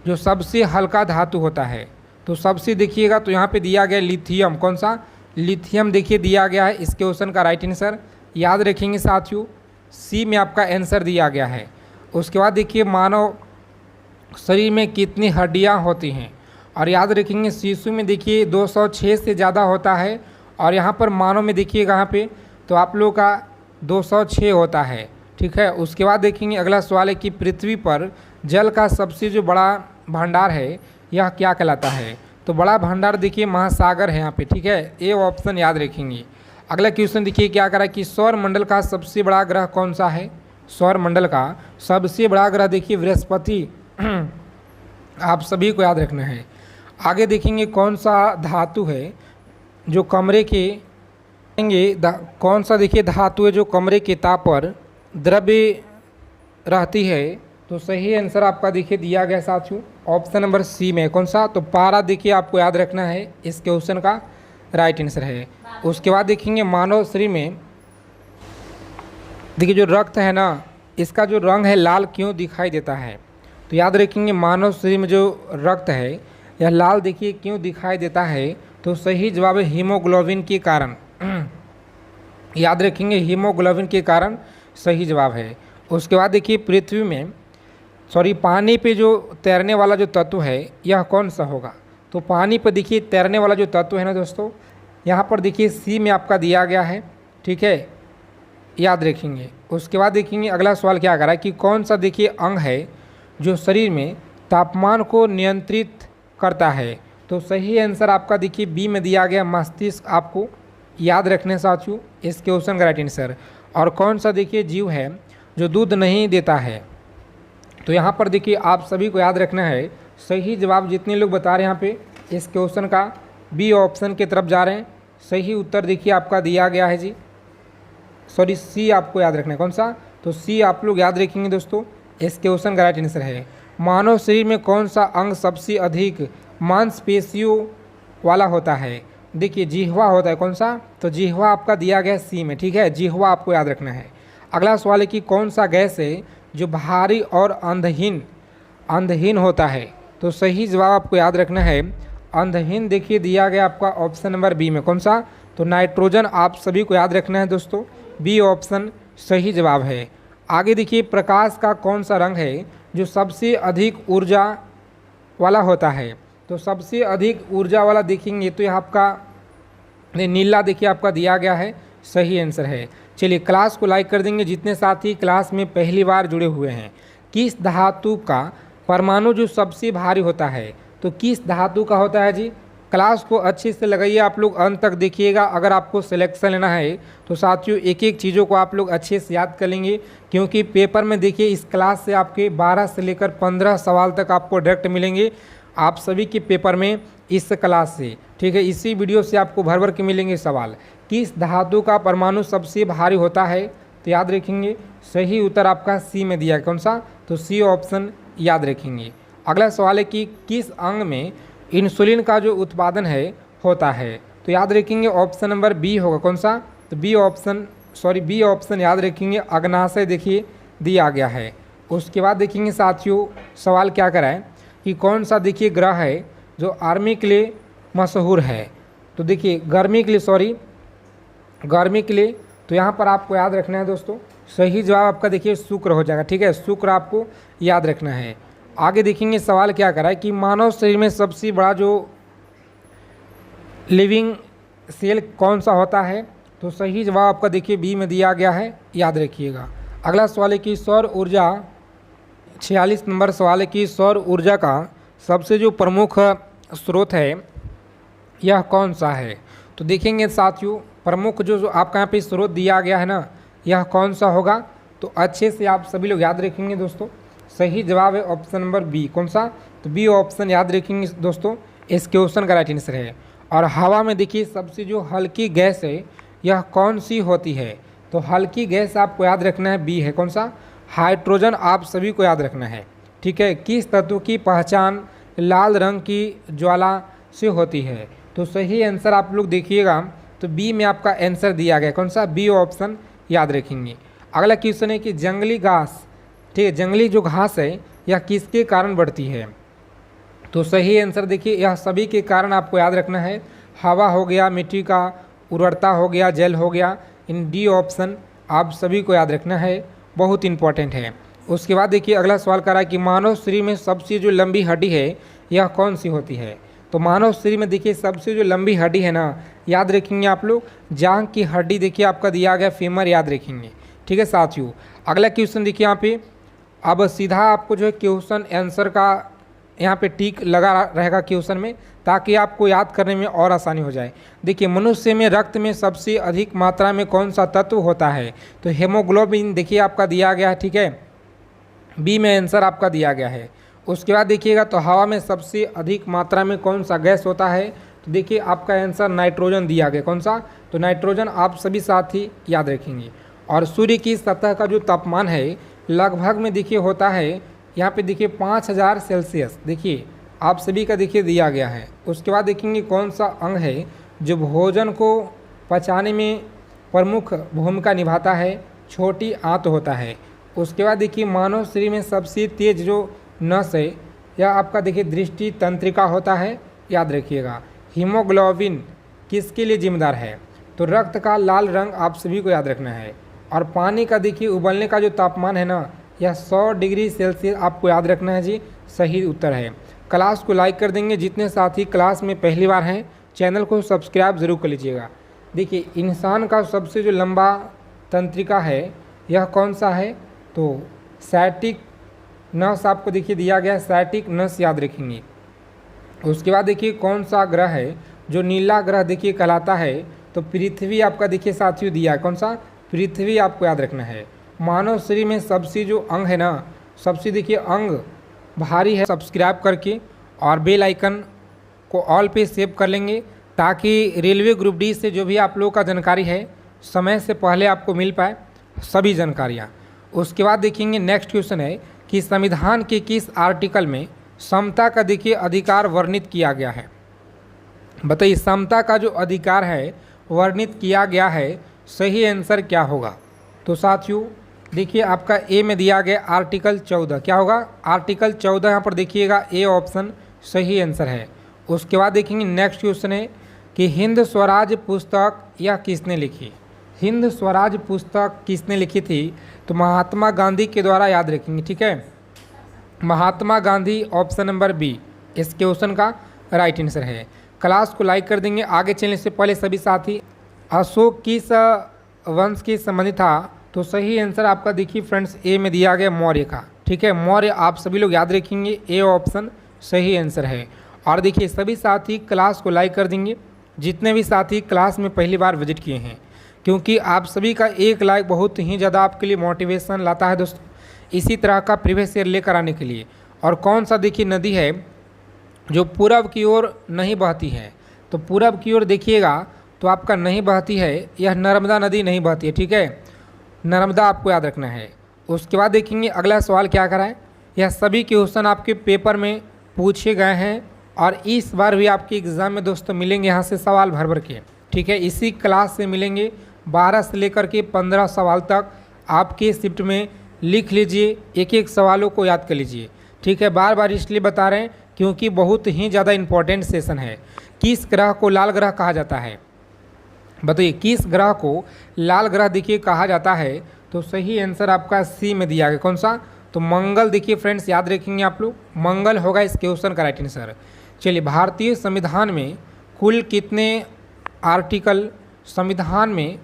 जो सबसे हल्का धातु होता है। तो सबसे देखिएगा तो यहाँ पे दिया गया लिथियम। कौन सा? लिथियम देखिए दिया गया है, इस क्वेश्चन का राइट आंसर याद रखेंगे साथियों, सी में आपका आंसर दिया गया है। उसके बाद देखिए मानव शरीर में कितनी हड्डियाँ होती हैं, और याद रखेंगे शिशु में देखिए 206 से ज़्यादा होता है, और यहाँ पर मानव में देखिएगा यहाँ पे तो आप लोगों का 206 होता है। ठीक है, उसके बाद देखेंगे अगला सवाल है कि पृथ्वी पर जल का सबसे जो बड़ा भंडार है यह क्या कहलाता है। तो बड़ा भंडार देखिए महासागर है यहाँ पे। ठीक है, ए ऑप्शन याद रखेंगे। अगला क्वेश्चन देखिए क्या करा कि सौर मंडल का सबसे बड़ा ग्रह कौन सा है। सौर मंडल का सबसे बड़ा ग्रह देखिए बृहस्पति आप सभी को याद रखना है। आगे देखेंगे कौन सा धातु है जो कमरे के कौन सा देखिए धातु है जो कमरे के ताप पर द्रव्य रहती है। तो सही आंसर आपका देखिए दिया गया साथियों ऑप्शन नंबर सी में। कौन सा? तो पारा देखिए आपको याद रखना है, इस क्वेश्चन का राइट आंसर है। उसके बाद देखेंगे मानव शरीर में देखिए जो रक्त है ना, इसका जो रंग है लाल क्यों दिखाई देता है। तो याद रखेंगे मानव शरीर में जो रक्त है यह लाल देखिए क्यों दिखाई देता है। तो सही जवाब है हीमोग्लोबिन के कारण। याद रखेंगे हीमोग्लोबिन के कारण सही जवाब है। उसके बाद देखिए पृथ्वी में पानी पे जो तैरने वाला जो तत्व है यह कौन सा होगा। तो पानी पर देखिए तैरने वाला जो तत्व है ना दोस्तों, यहाँ पर देखिए सी में आपका दिया गया है। ठीक है, याद रखेंगे। उसके बाद देखेंगे अगला सवाल क्या कर रहा है कि कौन सा देखिए अंग है जो शरीर में तापमान को नियंत्रित करता है। तो सही आंसर आपका देखिए बी में दिया गया मस्तिष्क आपको याद रखने साथियों, इस क्वेश्चन का राइट आंसर। और कौन सा देखिए जीव है जो दूध नहीं देता है। तो यहाँ पर देखिए आप सभी को याद रखना है, सही जवाब जितने लोग बता रहे हैं यहाँ पे इस क्वेश्चन का बी ऑप्शन की तरफ जा रहे हैं। सही उत्तर देखिए आपका दिया गया है जी, सी आपको याद रखना है। कौन सा? तो सी आप लोग याद रखेंगे दोस्तों, इस क्वेश्चन का राइट आंसर है। मानव शरीर में कौन सा अंग सबसे अधिक मांसपेशियों वाला होता है। देखिए जिह्वा होता है। कौन सा? तो जिह्वा आपका दिया गया सी में। ठीक है, जिह्वा आपको याद रखना है। अगला सवाल है कि कौन सा गैस है जो भारी और अंधहीन होता है। तो सही जवाब आपको याद रखना है अंधहीन देखिए दिया गया आपका ऑप्शन नंबर बी में। कौन सा? तो नाइट्रोजन आप सभी को याद रखना है दोस्तों, बी ऑप्शन सही जवाब है। आगे देखिए प्रकाश का कौन सा रंग है जो सबसे अधिक ऊर्जा वाला होता है। तो सबसे अधिक ऊर्जा वाला देखेंगे तो यह आपका नीला देखिए आपका दिया गया है, सही आंसर है। चलिए क्लास को लाइक कर देंगे जितने साथी क्लास में पहली बार जुड़े हुए हैं। किस धातु का परमाणु जो सबसे भारी होता है। तो किस धातु का होता है जी। क्लास को अच्छे से लगाइए, आप लोग अंत तक देखिएगा। अगर आपको सिलेक्शन लेना है तो साथियों एक एक चीज़ों को आप लोग अच्छे से याद कर लेंगे, क्योंकि पेपर में देखिए इस क्लास से आपके 12 से लेकर 15 सवाल तक आपको डायरेक्ट मिलेंगे आप सभी के पेपर में इस क्लास से। ठीक है, इसी वीडियो से आपको भर भर के मिलेंगे सवाल। किस धातु का परमाणु सबसे भारी होता है। तो याद रखेंगे सही उत्तर आपका सी में दिया है। कौन सा? तो सी ऑप्शन याद रखेंगे। अगला सवाल है कि किस अंग में इंसुलिन का जो उत्पादन है होता है। तो याद रखेंगे ऑप्शन नंबर बी होगा। कौन सा? तो बी ऑप्शन बी ऑप्शन याद रखेंगे, अग्नाशय देखिए दिया गया है। उसके बाद देखेंगे साथियों सवाल क्या करा है कि कौन सा देखिए ग्रह है जो आर्मी के लिए मशहूर है। तो देखिए गर्मी के लिए तो यहाँ पर आपको याद रखना है दोस्तों, सही जवाब आपका देखिए शुक्र हो जाएगा। ठीक है, शुक्र आपको याद रखना है। आगे देखेंगे सवाल क्या करा है कि मानव शरीर में सबसे बड़ा जो लिविंग सेल कौन सा होता है। तो सही जवाब आपका देखिए बी में दिया गया है, याद रखिएगा। अगला सवाल है कि सौर ऊर्जा, 46 नंबर सवाल है कि सौर ऊर्जा का सबसे जो प्रमुख स्रोत है यह कौन सा है। तो देखेंगे साथियों प्रमुख जो आपका यहाँ पे स्रोत दिया गया है ना, यह कौन सा होगा। तो अच्छे से आप सभी लोग याद रखेंगे दोस्तों, सही जवाब है ऑप्शन नंबर बी। कौन सा, तो बी ऑप्शन याद रखेंगे दोस्तों, इस क्वेश्चन का राइट आंसर है। और हवा में देखिए सबसे जो हल्की गैस है यह कौन सी होती है। तो हल्की गैस आपको याद रखना है, बी है। कौन सा, हाइड्रोजन आप सभी को याद रखना है। ठीक है, किस तत्व की पहचान लाल रंग की ज्वाला से होती है। तो सही आंसर आप लोग देखिएगा, तो बी में आपका आंसर दिया गया। कौन सा, बी ऑप्शन याद रखेंगे। अगला क्वेश्चन है कि जंगली घास, ठीक है, जंगली जो घास है यह किसके कारण बढ़ती है। तो सही आंसर देखिए यह सभी के कारण आपको याद रखना है। हवा हो गया, मिट्टी का उर्वरता हो गया, जल हो गया, इन डी ऑप्शन आप सभी को याद रखना है, बहुत इंपॉर्टेंट है। उसके बाद देखिए अगला सवाल कर रहा है कि मानव शरीर में सबसे जो लंबी हड्डी है यह कौन सी होती है। तो मानव शरीर में देखिए सबसे जो लंबी हड्डी है ना, याद रखेंगे आप लोग, जांघ की हड्डी देखिए आपका दिया गया, फीमर याद रखेंगे। ठीक है साथियों, अगला क्वेश्चन देखिए यहाँ पे, अब सीधा आपको जो है क्वेश्चन आंसर का यहाँ पे टिक लगा रहेगा क्वेश्चन में, ताकि आपको याद करने में और आसानी हो जाए। देखिए मनुष्य में रक्त में सबसे अधिक मात्रा में कौन सा तत्व होता है। तो हेमोग्लोबिन देखिए आपका दिया गया है। ठीक है, बी में आंसर आपका दिया गया है। उसके बाद देखिएगा तो हवा में सबसे अधिक मात्रा में कौन सा गैस होता है। तो देखिए आपका आंसर नाइट्रोजन दिया गया। कौन सा, तो नाइट्रोजन आप सभी साथी याद रखेंगे। और सूर्य की सतह का जो तापमान है लगभग में देखिए होता है यहाँ पे देखिए 5000 सेल्सियस, देखिए आप सभी का देखिए दिया गया है। उसके बाद देखेंगे कौन सा अंग है जो भोजन को पचाने में प्रमुख भूमिका निभाता है। छोटी आंत होता है। उसके बाद देखिए मानव शरीर में सबसे तेज जो नस है यह आपका देखिए दृष्टि तंत्रिका होता है, याद रखिएगा। हीमोग्लोबिन किसके लिए जिम्मेदार है। तो रक्त का लाल रंग आप सभी को याद रखना है। और पानी का देखिए उबलने का जो तापमान है ना, यह 100 डिग्री सेल्सियस आपको याद रखना है जी, सही उत्तर है। क्लास को लाइक कर देंगे, जितने साथी क्लास में पहली बार हैं चैनल को सब्सक्राइब ज़रूर कर लीजिएगा। देखिए इंसान का सबसे जो लंबा तंत्रिका है यह कौन सा है। तो साइटिक नस आपको देखिए दिया गया, साइटिक नस याद रखेंगे। उसके बाद देखिए कौन सा ग्रह है जो नीला ग्रह देखिए कहलाता है। तो पृथ्वी आपका देखिए साथियों दिया है। कौन सा, पृथ्वी आपको याद रखना है। मानव शरीर में सबसे जो अंग है ना, सबसे देखिए अंग भारी है। सब्सक्राइब करके और बेल आइकन को ऑल पे सेव कर लेंगे, ताकि रेलवे ग्रुप डी से जो भी आप लोगों का जानकारी है समय से पहले आपको मिल पाए सभी जानकारियाँ। उसके बाद देखेंगे नेक्स्ट क्वेश्चन है कि संविधान के किस आर्टिकल में समता का देखिए अधिकार वर्णित किया गया है। बताइए समता का जो अधिकार है वर्णित किया गया है, सही आंसर क्या होगा। तो साथियों देखिए आपका ए में दिया गया आर्टिकल 14, क्या होगा, आर्टिकल 14 यहाँ पर देखिएगा, ए ऑप्शन सही आंसर है। उसके बाद देखेंगे नेक्स्ट क्वेश्चन है कि हिंद स्वराज पुस्तक यह किसने लिखी। हिंद स्वराज पुस्तक किसने लिखी थी। तो महात्मा गांधी के द्वारा, याद रखेंगे। ठीक है, Mahatma Gandhi option number B इस क्वेश्चन का राइट आंसर है। क्लास को लाइक कर देंगे। आगे चलने से पहले सभी साथी, अशोक किस वंश के संबंधित था। तो सही आंसर आपका देखिए फ्रेंड्स ए में दिया गया, मौर्य का। ठीक है, मौर्य आप सभी लोग याद रखेंगे, ए ऑप्शन सही आंसर है। और देखिए सभी साथी क्लास को लाइक कर देंगे, जितने भी साथी क्लास में पहली बार विजिट किए हैं, क्योंकि आप सभी का एक लाइक बहुत ही ज़्यादा आपके लिए मोटिवेशन लाता है दोस्तों, इसी तरह का प्रीवियस ईयर लेकर आने के लिए। और कौन सा देखिए नदी है जो पूरब की ओर नहीं बहती है। तो पूरब की ओर देखिएगा तो आपका नहीं बहती है, यह नर्मदा नदी नहीं बहती है। ठीक है, नर्मदा आपको याद रखना है। उसके बाद देखेंगे अगला सवाल क्या करा है। यह सभी क्वेश्चन आपके पेपर में पूछे गए हैं और इस बार भी आपके एग्ज़ाम में दोस्तों मिलेंगे यहाँ से सवाल भर भर के। ठीक है, इसी क्लास से मिलेंगे 12 से लेकर के 15 सवाल तक आपके शिफ्ट में लिख लीजिए, एक एक सवालों को याद कर लीजिए। ठीक है, बार बार इसलिए बता रहे हैं क्योंकि बहुत ही ज़्यादा इंपॉर्टेंट सेशन है। किस ग्रह को लाल ग्रह कहा जाता है? बताइए, किस ग्रह को लाल ग्रह देखिए कहा जाता है? तो सही आंसर आपका सी में दिया गया। कौन सा? तो मंगल। देखिए फ्रेंड्स, याद रखेंगे आप लोग, मंगल होगा इस क्वेश्चन का राइट आंसर। चलिए, भारतीय संविधान में कुल कितने आर्टिकल संविधान में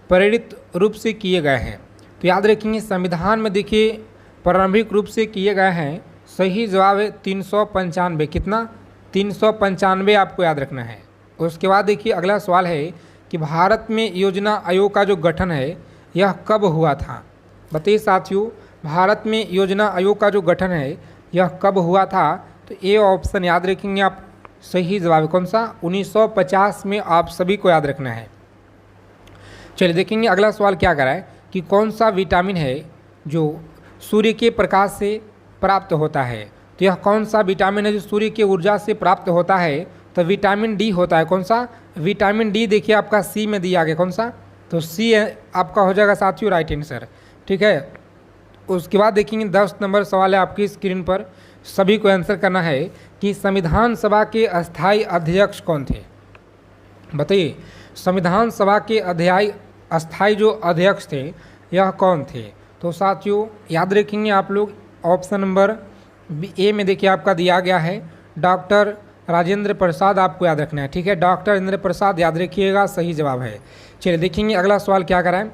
प्रेरित रूप से किए गए हैं? तो याद रखेंगे, संविधान में देखिए प्रारंभिक रूप से किए गए हैं। सही जवाब है 395। कितना? 395 आपको याद रखना है। उसके बाद देखिए अगला सवाल है कि भारत में योजना आयोग का जो गठन है यह कब हुआ था? बताइए साथियों, भारत में योजना आयोग का जो गठन है यह कब हुआ था? तो ये ऑप्शन याद रखेंगे आप। सही जवाब है कौन सा? 1950 में आप सभी को याद रखना है। चलिए देखेंगे अगला सवाल क्या करा है कि कौन सा विटामिन है जो सूर्य के प्रकाश से प्राप्त होता है? तो यह कौन सा विटामिन है जो सूर्य की ऊर्जा से प्राप्त होता है? तो विटामिन डी होता है। कौन सा? Vitamin D. देखिए आपका सी में दिया गया। कौन सा? तो सी आपका हो जाएगा साथियों राइट आंसर। ठीक है, उसके बाद देखेंगे 10 नंबर सवाल है आपकी स्क्रीन पर, सभी को आंसर करना है कि संविधान सभा के अस्थायी अध्यक्ष कौन थे? बताइए, संविधान सभा के अस्थायी जो अध्यक्ष थे यह कौन थे? तो साथियों याद रखेंगे आप लोग, ऑप्शन नंबर ए में देखिए आपका दिया गया है डॉक्टर राजेंद्र प्रसाद, आपको याद रखना है। ठीक है, डॉक्टर राजेंद्र प्रसाद याद रखिएगा, सही जवाब है। चलिए देखेंगे अगला सवाल क्या कराएं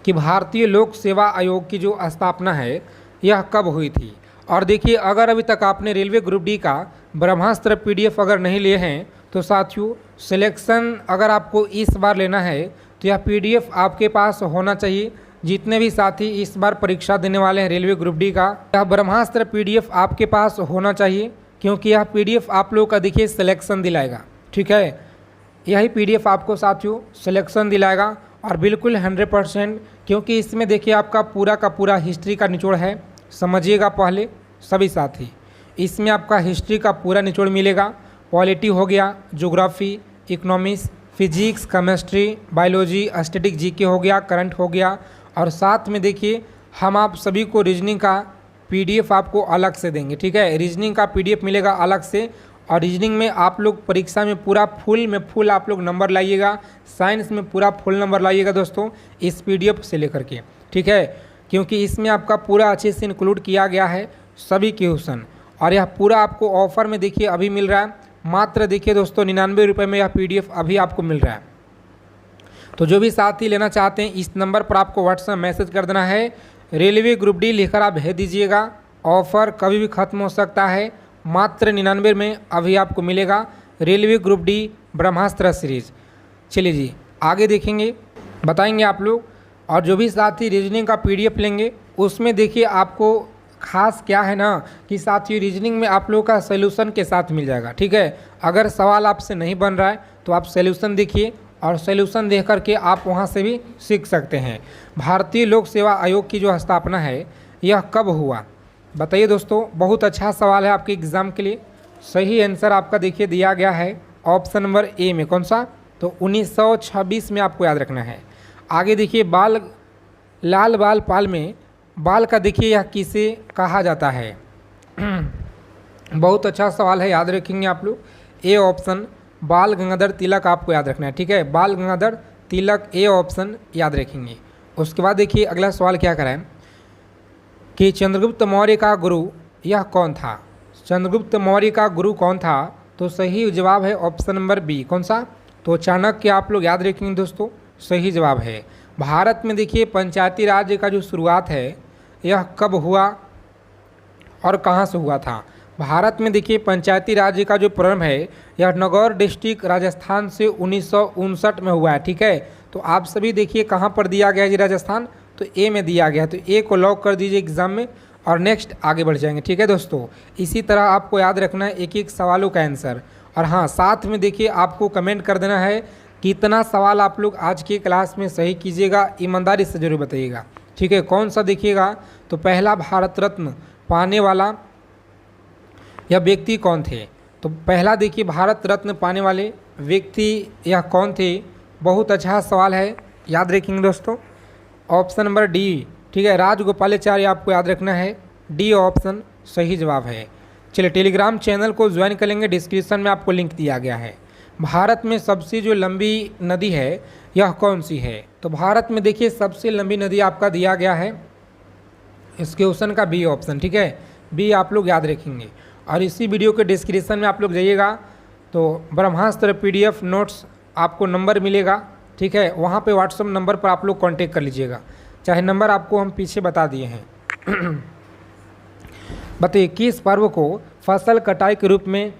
कि भारतीय लोक सेवा आयोग की जो स्थापना है यह कब हुई थी? और देखिए अगर अभी तक आपने रेलवे ग्रुप डी का ब्रह्मास्त्र पीडीएफ अगर नहीं लिए हैं तो साथियों सिलेक्शन अगर आपको इस बार लेना है तो यह पीडीएफ आपके पास होना चाहिए। जितने भी साथी इस बार परीक्षा देने वाले हैं रेलवे ग्रुप डी का, यह ब्रह्मास्त्र पीडीएफ आपके पास होना चाहिए क्योंकि यह पीडीएफ आप लोगों का देखिए सिलेक्शन दिलाएगा। ठीक है, यही पीडीएफ आपको साथियों सिलेक्शन दिलाएगा और बिल्कुल 100%, क्योंकि इसमें देखिए आपका पूरा का पूरा हिस्ट्री का निचोड़ है। समझिएगा पहले सभी साथी, इसमें आपका हिस्ट्री का पूरा निचोड़ मिलेगा। पॉलिटी हो गया, geography, economics, physics, chemistry, biology, static GK हो गया, करंट हो गया, और साथ में देखिए हम आप सभी को रीजनिंग का पीडीएफ आपको अलग से देंगे। ठीक है, रीजनिंग का पीडीएफ मिलेगा अलग से, और रीजनिंग में आप लोग परीक्षा में पूरा फुल आप लोग नंबर लाइएगा। साइंस में पूरा फुल नंबर लाइएगा दोस्तों इस पीडीएफ से लेकर के। ठीक है, क्योंकि इसमें आपका पूरा अच्छे से इंक्लूड किया गया है सभी क्वेश्चन, और यह पूरा आपको ऑफर में देखिए अभी मिल रहा है। मात्र देखिए दोस्तों 99 रुपये में यह पीडीएफ अभी आपको मिल रहा है। तो जो भी साथी लेना चाहते हैं इस नंबर पर आपको व्हाट्सएप मैसेज कर देना है, रेलवे ग्रुप डी लिखकर आप भेज दीजिएगा। ऑफर कभी भी ख़त्म हो सकता है, मात्र 99 में अभी आपको मिलेगा रेलवे ग्रुप डी ब्रह्मास्त्र सीरीज। चलिए जी आगे देखेंगे, बताएंगे आप लोग। और जो भी साथी रीजनिंग का पीडीएफ लेंगे उसमें देखिए आपको खास क्या है ना कि साथी रीजनिंग में आप लोगों का सोल्यूशन के साथ मिल जाएगा। ठीक है, अगर सवाल आपसे नहीं बन रहा है तो आप सोल्यूशन देखिए, और सोल्यूशन देख करके आप वहां से भी सीख सकते हैं। भारतीय लोक सेवा आयोग की जो स्थापना है यह कब हुआ? बताइए दोस्तों, बहुत अच्छा सवाल है आपके एग्ज़ाम के लिए। सही आंसर आपका देखिए दिया गया है ऑप्शन नंबर ए में। कौन सा? तो 1926 में आपको याद रखना है। आगे देखिए लाल बाल पाल में बाल का देखिए यह किसे कहा जाता है? बहुत अच्छा सवाल है, याद रखेंगे आप लोग। ए ऑप्शन बाल गंगाधर तिलक आपको याद रखना है। ठीक है, बाल गंगाधर तिलक ए ऑप्शन याद रखेंगे। उसके बाद देखिए अगला सवाल क्या कराएं कि चंद्रगुप्त मौर्य का गुरु यह कौन था? चंद्रगुप्त मौर्य का गुरु कौन था? तो सही जवाब है ऑप्शन नंबर बी। कौन सा? तो चाणक्य आप लोग याद रखेंगे दोस्तों, सही जवाब है। भारत में देखिए पंचायती राज का जो शुरुआत है यह कब हुआ और कहाँ से हुआ था? भारत में देखिए पंचायती राज का जो प्रारंभ है यह नगौर डिस्ट्रिक्ट राजस्थान से 1959 में हुआ है। ठीक है, तो आप सभी देखिए कहाँ पर दिया गया है जी राजस्थान? तो ए में दिया गया है, तो ए को लॉक कर दीजिए एग्जाम में और नेक्स्ट आगे बढ़ जाएंगे। ठीक है दोस्तों, इसी तरह आपको याद रखना है एक एक सवालों का आंसर। और हाँ, साथ में देखिए आपको कमेंट कर देना है कितना सवाल आप लोग आज की क्लास में सही कीजिएगा, ईमानदारी से जरूर बताइएगा। ठीक है, कौन सा देखिएगा? तो पहला भारत रत्न पाने वाला यह व्यक्ति कौन थे? तो पहला देखिए भारत रत्न पाने वाले व्यक्ति यह कौन थे? बहुत अच्छा सवाल है, याद रखेंगे दोस्तों। ऑप्शन नंबर डी, ठीक है, राजगोपालाचार्य आपको याद रखना है, डी ऑप्शन सही जवाब है। चलिए टेलीग्राम चैनल को ज्वाइन कर लेंगे, डिस्क्रिप्शन में आपको लिंक दिया गया है। भारत में सबसे जो लंबी नदी है यह कौन सी है? तो भारत में देखिए सबसे लंबी नदी आपका दिया गया है, इस क्वेश्चन का बी ऑप्शन, ठीक है, बी आप लोग याद रखेंगे। और इसी वीडियो के डिस्क्रिप्शन में आप लोग जाइएगा तो ब्रह्मास्त्र PDF नोट्स आपको नंबर मिलेगा, ठीक है, वहाँ पे व्हाट्सएप नंबर पर आप लोग कांटेक्ट कर लीजिएगा, चाहे नंबर आपको हम पीछे बता दिए हैं। बताइए किस पर्व को फसल कटाई के रूप में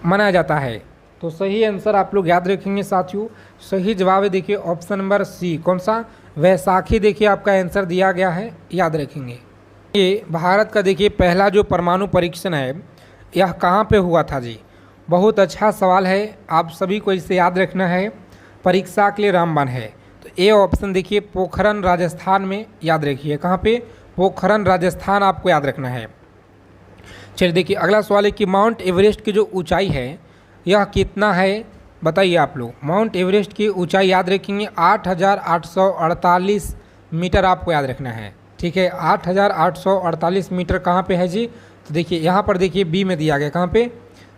मनाया जाता है? तो सही आंसर आप लोग याद रखेंगे साथियों, सही जवाब है देखिए ऑप्शन नंबर सी, कौन सा? वैसाखी देखिए आपका आंसर दिया गया है, याद रखेंगे। ये भारत का देखिए पहला जो परमाणु परीक्षण है यह कहाँ पे हुआ था जी? बहुत अच्छा सवाल है, आप सभी को इसे याद रखना है, परीक्षा के लिए रामबाण है। तो ए ऑप्शन देखिए पोखरन राजस्थान में, याद रखिए कहाँ पे? पोखरन राजस्थान आपको याद रखना है। चलिए देखिए अगला सवाल है कि माउंट एवरेस्ट की जो ऊंचाई है यह कितना है? बताइए आप लोग। माउंट एवरेस्ट की ऊंचाई याद रखेंगे 8,848 मीटर आपको याद रखना है, ठीक है, 8,848 मीटर कहाँ पे है जी? तो देखिए यहाँ पर देखिए बी में दिया गया, कहाँ पे?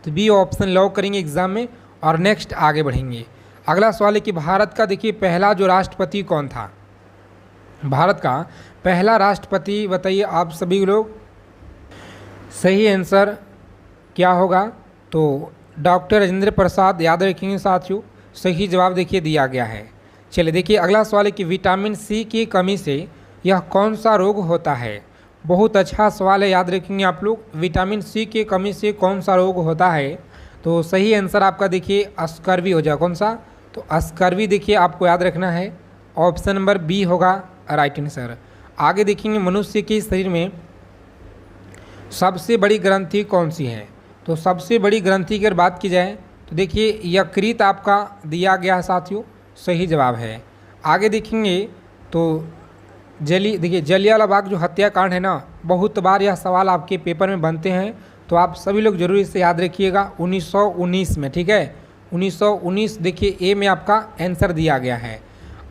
तो बी ऑप्शन लॉक करेंगे एग्जाम में और नेक्स्ट आगे बढ़ेंगे। अगला सवाल है कि भारत का देखिए पहला जो राष्ट्रपति कौन था? भारत का पहला राष्ट्रपति बताइए आप सभी लोग। सही आंसर क्या होगा? तो डॉक्टर राजेंद्र प्रसाद, याद रखेंगे साथियों, सही जवाब देखिए दिया गया है। चलिए देखिए अगला सवाल है कि विटामिन सी की कमी से यह कौन सा रोग होता है? बहुत अच्छा सवाल है, याद रखेंगे आप लोग, विटामिन सी की कमी से कौन सा रोग होता है? तो सही आंसर आपका देखिए स्कर्वी हो जाए, कौन सा? तो स्कर्वी देखिए आपको याद रखना है, ऑप्शन नंबर बी होगा राइट आंसर। आगे देखेंगे मनुष्य के शरीर में सबसे बड़ी ग्रंथि कौन सी है? तो सबसे बड़ी ग्रंथि की अगर बात की जाए तो देखिए यकृत आपका दिया गया है साथियों, सही जवाब है। आगे देखेंगे तो देखिए जलियांवाला बाग जो हत्याकांड है ना, बहुत बार यह सवाल आपके पेपर में बनते हैं, तो आप सभी लोग जरूर इसे याद रखिएगा, 1919 में, ठीक है, 1919 देखिए ए में आपका आंसर दिया गया है।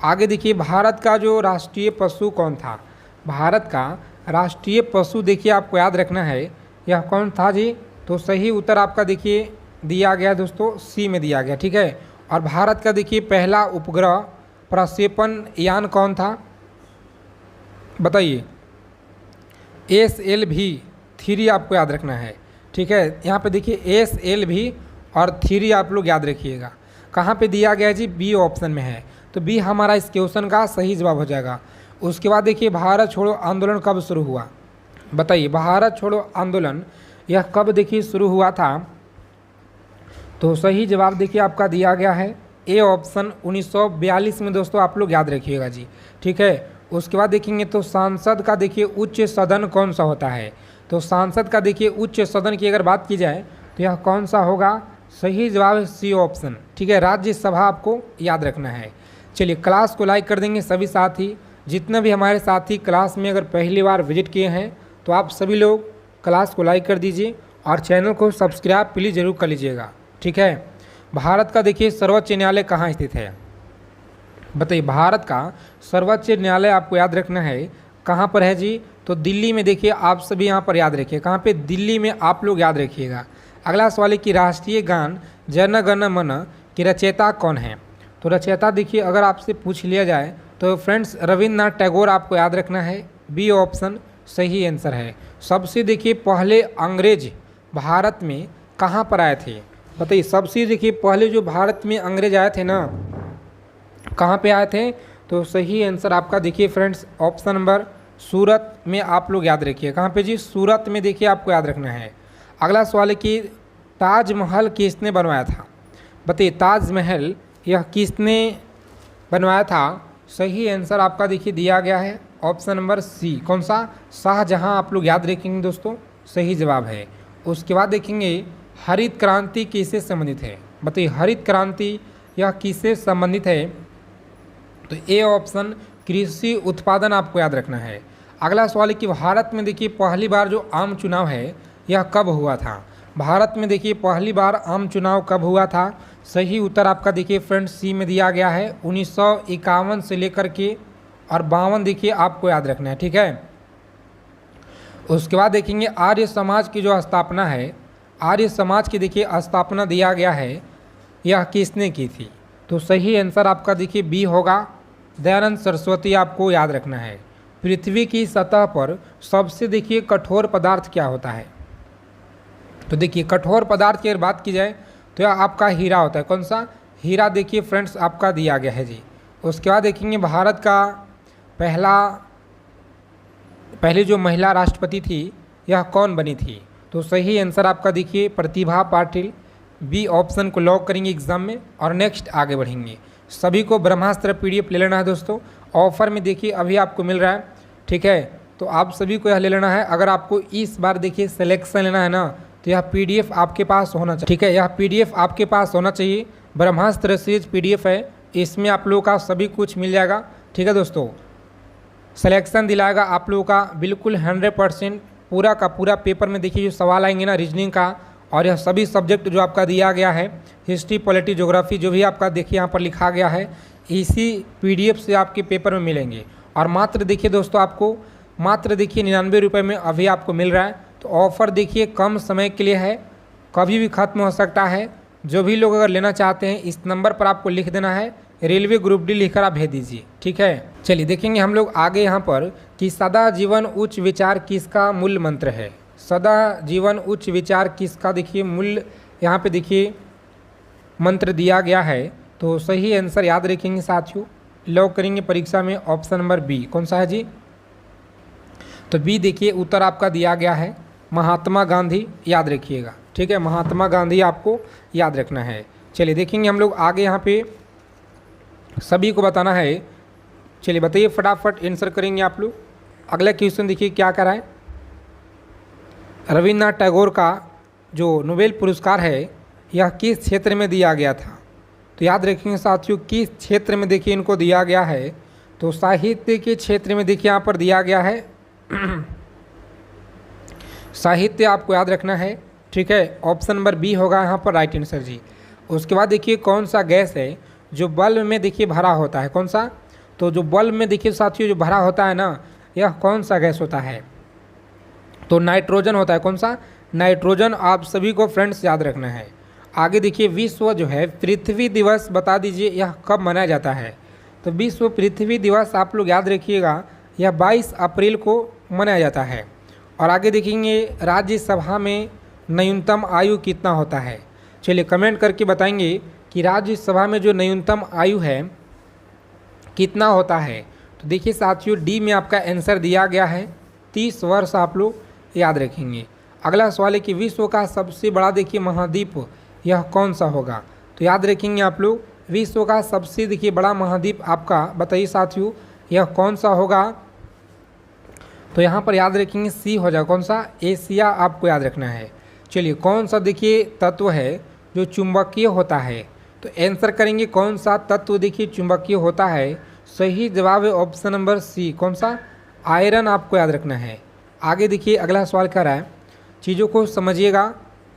आगे देखिए भारत का जो राष्ट्रीय पशु कौन था? भारत का राष्ट्रीय पशु देखिए आपको याद रखना है, यह कौन था जी? तो सही उत्तर आपका देखिए दिया गया दोस्तों, सी में दिया गया, ठीक है। और भारत का देखिए पहला उपग्रह प्रक्षेपण यान कौन था? बताइए। SLV-3 आपको याद रखना है, ठीक है, यहाँ पे देखिए SLV और 3 आप लोग याद रखिएगा। कहाँ पे दिया गया जी? बी ऑप्शन में है, तो बी हमारा इस क्वेश्चन का सही जवाब हो जाएगा। उसके बाद देखिए भारत छोड़ो आंदोलन कब शुरू हुआ? बताइए भारत छोड़ो आंदोलन यह कब देखिए शुरू हुआ था? तो सही जवाब देखिए आपका दिया गया है ए ऑप्शन 1942 में दोस्तों, आप लोग याद रखिएगा जी, ठीक है। उसके बाद देखेंगे तो सांसद का देखिए उच्च सदन कौन सा होता है? तो सांसद का देखिए उच्च सदन की अगर बात की जाए तो यह कौन सा होगा? सही जवाब है सी ऑप्शन, ठीक है, राज्यसभा आपको याद रखना है। चलिए क्लास को लाइक कर देंगे सभी साथी, जितने भी हमारे साथी क्लास में अगर पहली बार विजिट किए हैं तो आप सभी लोग क्लास को लाइक कर दीजिए और चैनल को सब्सक्राइब प्लीज़ जरूर कर लीजिएगा, ठीक है। भारत का देखिए सर्वोच्च न्यायालय कहाँ स्थित है? बताइए भारत का सर्वोच्च न्यायालय आपको याद रखना है, कहाँ पर है जी? तो दिल्ली में देखिए, आप सभी यहाँ पर याद रखिए, कहाँ पे? दिल्ली में आप लोग याद रखिएगा। अगला सवाल है कि राष्ट्रीय गान जन गण मन की रचयिता कौन है? तो रचयिता देखिए अगर आपसे पूछ लिया जाए तो फ्रेंड्स रविन्द्रनाथ टैगोर आपको याद रखना है, बी ऑप्शन सही आंसर है। सबसे देखिए पहले अंग्रेज भारत में कहाँ पर आए थे? बताइए सबसे देखिए पहले जो भारत में अंग्रेज आए थे ना, कहाँ पे आए थे? तो सही आंसर आपका देखिए फ्रेंड्स ऑप्शन नंबर सूरत में आप लोग याद रखिए, कहाँ पे जी? सूरत में देखिए आपको याद रखना है। अगला सवाल है कि ताजमहल किसने बनवाया था? बताइए ताजमहल यह किसने बनवाया था? सही आंसर आपका देखिए दिया गया है ऑप्शन नंबर सी, कौन सा? शाहजहां आप लोग याद रखेंगे दोस्तों, सही जवाब है। उसके बाद देखेंगे हरित क्रांति किससे संबंधित है? बताइए हरित क्रांति यह किससे संबंधित है? तो ए ऑप्शन कृषि उत्पादन आपको याद रखना है। अगला सवाल है कि भारत में देखिए पहली बार जो आम चुनाव है यह कब हुआ था? भारत में देखिए पहली बार आम चुनाव कब हुआ था? सही उत्तर आपका देखिए फ्रेंड्स सी में दिया गया है 1951 से लेकर के और 52 देखिए आपको याद रखना है, ठीक है। उसके बाद देखेंगे आर्य समाज की जो स्थापना है, आर्य समाज की देखिए स्थापना दिया गया है, यह किसने की थी? तो सही आंसर आपका देखिए बी होगा, दयानंद सरस्वती आपको याद रखना है। पृथ्वी की सतह पर सबसे देखिए कठोर पदार्थ क्या होता है? तो देखिए कठोर पदार्थ की अगर बात की जाए तो यह आपका हीरा होता है। कौन सा? हीरा देखिए फ्रेंड्स आपका दिया गया है जी। उसके बाद देखेंगे भारत का पहली जो महिला राष्ट्रपति थी यह कौन बनी थी? तो सही आंसर आपका देखिए प्रतिभा पाटिल, बी ऑप्शन को लॉक करेंगे एग्जाम में। और नेक्स्ट आगे बढ़ेंगे। सभी को ब्रह्मास्त्र पीडीएफ ले लेना है दोस्तों, ऑफर में देखिए अभी आपको मिल रहा है, ठीक है। तो आप सभी को यह ले लेना है। अगर आपको इस बार देखिए सिलेक्शन लेना है ना, तो यह पीडीएफ आपके पास होना चाहिए, ठीक है। यह पीडीएफ आपके पास होना चाहिए। ब्रह्मास्त्र सीरीज पीडीएफ है, इसमें आप लोगों का सभी कुछ मिल जाएगा, ठीक है दोस्तों। सिलेक्शन दिलाएगा आप लोगों का बिल्कुल 100% पूरा का पूरा पेपर में देखिए जो सवाल आएंगे ना रीजनिंग का, और यह सभी सब्जेक्ट जो आपका दिया गया है, हिस्ट्री, पॉलिटी, ज्योग्राफी, जो भी आपका देखिए यहाँ पर लिखा गया है, इसी पीडीएफ से आपके पेपर में मिलेंगे। और मात्र देखिए दोस्तों आपको मात्र देखिए 99 रुपये में अभी आपको मिल रहा है। तो ऑफ़र देखिए कम समय के लिए है, कभी भी ख़त्म हो सकता है। जो भी लोग अगर लेना चाहते हैं इस नंबर पर आपको लिख देना है, रेलवे ग्रुप डी लिखकर आप भेज दीजिए, ठीक है। चलिए देखेंगे हम लोग आगे यहाँ पर कि सदा जीवन उच्च विचार किसका मूल मंत्र है? सदा जीवन उच्च विचार किसका देखिए मूल यहाँ पे देखिए मंत्र दिया गया है? तो सही आंसर याद रखेंगे साथियों, लॉक करेंगे परीक्षा में ऑप्शन नंबर बी। कौन सा है जी? तो बी देखिए उत्तर आपका दिया गया है महात्मा गांधी, याद रखिएगा, ठीक है। महात्मा गांधी आपको याद रखना है। चलिए देखेंगे हम लोग आगे यहाँ पे सभी को बताना है। चलिए बताइए फटाफट आंसर करेंगे आप लोग। अगला क्वेश्चन देखिए क्या कर रहा है। रविन्द्रनाथ टैगोर का जो नोबेल पुरस्कार है यह किस क्षेत्र में दिया गया था? तो याद रखेंगे साथियों किस क्षेत्र में देखिए इनको दिया गया है? तो साहित्य के क्षेत्र में देखिए यहाँ पर दिया गया है साहित्य आपको याद रखना है, ठीक है। ऑप्शन नंबर बी होगा यहाँ पर राइट आंसर जी। उसके बाद देखिए कौन सा गैस है जो बल्ब में देखिए भरा होता है? कौन सा? तो जो बल्ब में देखिए साथियों जो भरा होता है ना, यह कौन सा गैस होता है? तो नाइट्रोजन होता है। कौन सा? नाइट्रोजन। आप सभी को फ्रेंड्स याद रखना है। आगे देखिए विश्व जो है पृथ्वी दिवस बता दीजिए यह कब मनाया जाता है? तो विश्व पृथ्वी दिवस आप लोग याद रखिएगा यह 22 अप्रैल को मनाया जाता है। और आगे देखेंगे राज्यसभा में न्यूनतम आयु कितना होता है? चलिए कमेंट करके बताएंगे कि राज्यसभा में जो न्यूनतम आयु है कितना होता है? तो देखिए साथियों डी में आपका आंसर दिया गया है 30 वर्ष, आप लोग याद रखेंगे। अगला सवाल है कि विश्व का सबसे बड़ा देखिए महाद्वीप यह कौन सा होगा? तो याद रखेंगे आप लोग विश्व का सबसे देखिए बड़ा महाद्वीप आपका बताइए साथियों यह कौन सा होगा? तो यहाँ पर याद रखेंगे सी हो जाएगा। कौन सा? एशिया आपको याद रखना है। चलिए कौन सा देखिए तत्व है जो चुंबकीय होता है? तो आंसर करेंगे कौन सा तत्व देखिए चुंबकीय होता है? सही जवाब है ऑप्शन नंबर सी। कौन सा? आयरन आपको याद रखना है। आगे देखिए अगला सवाल कर रहा है, चीज़ों को समझिएगा।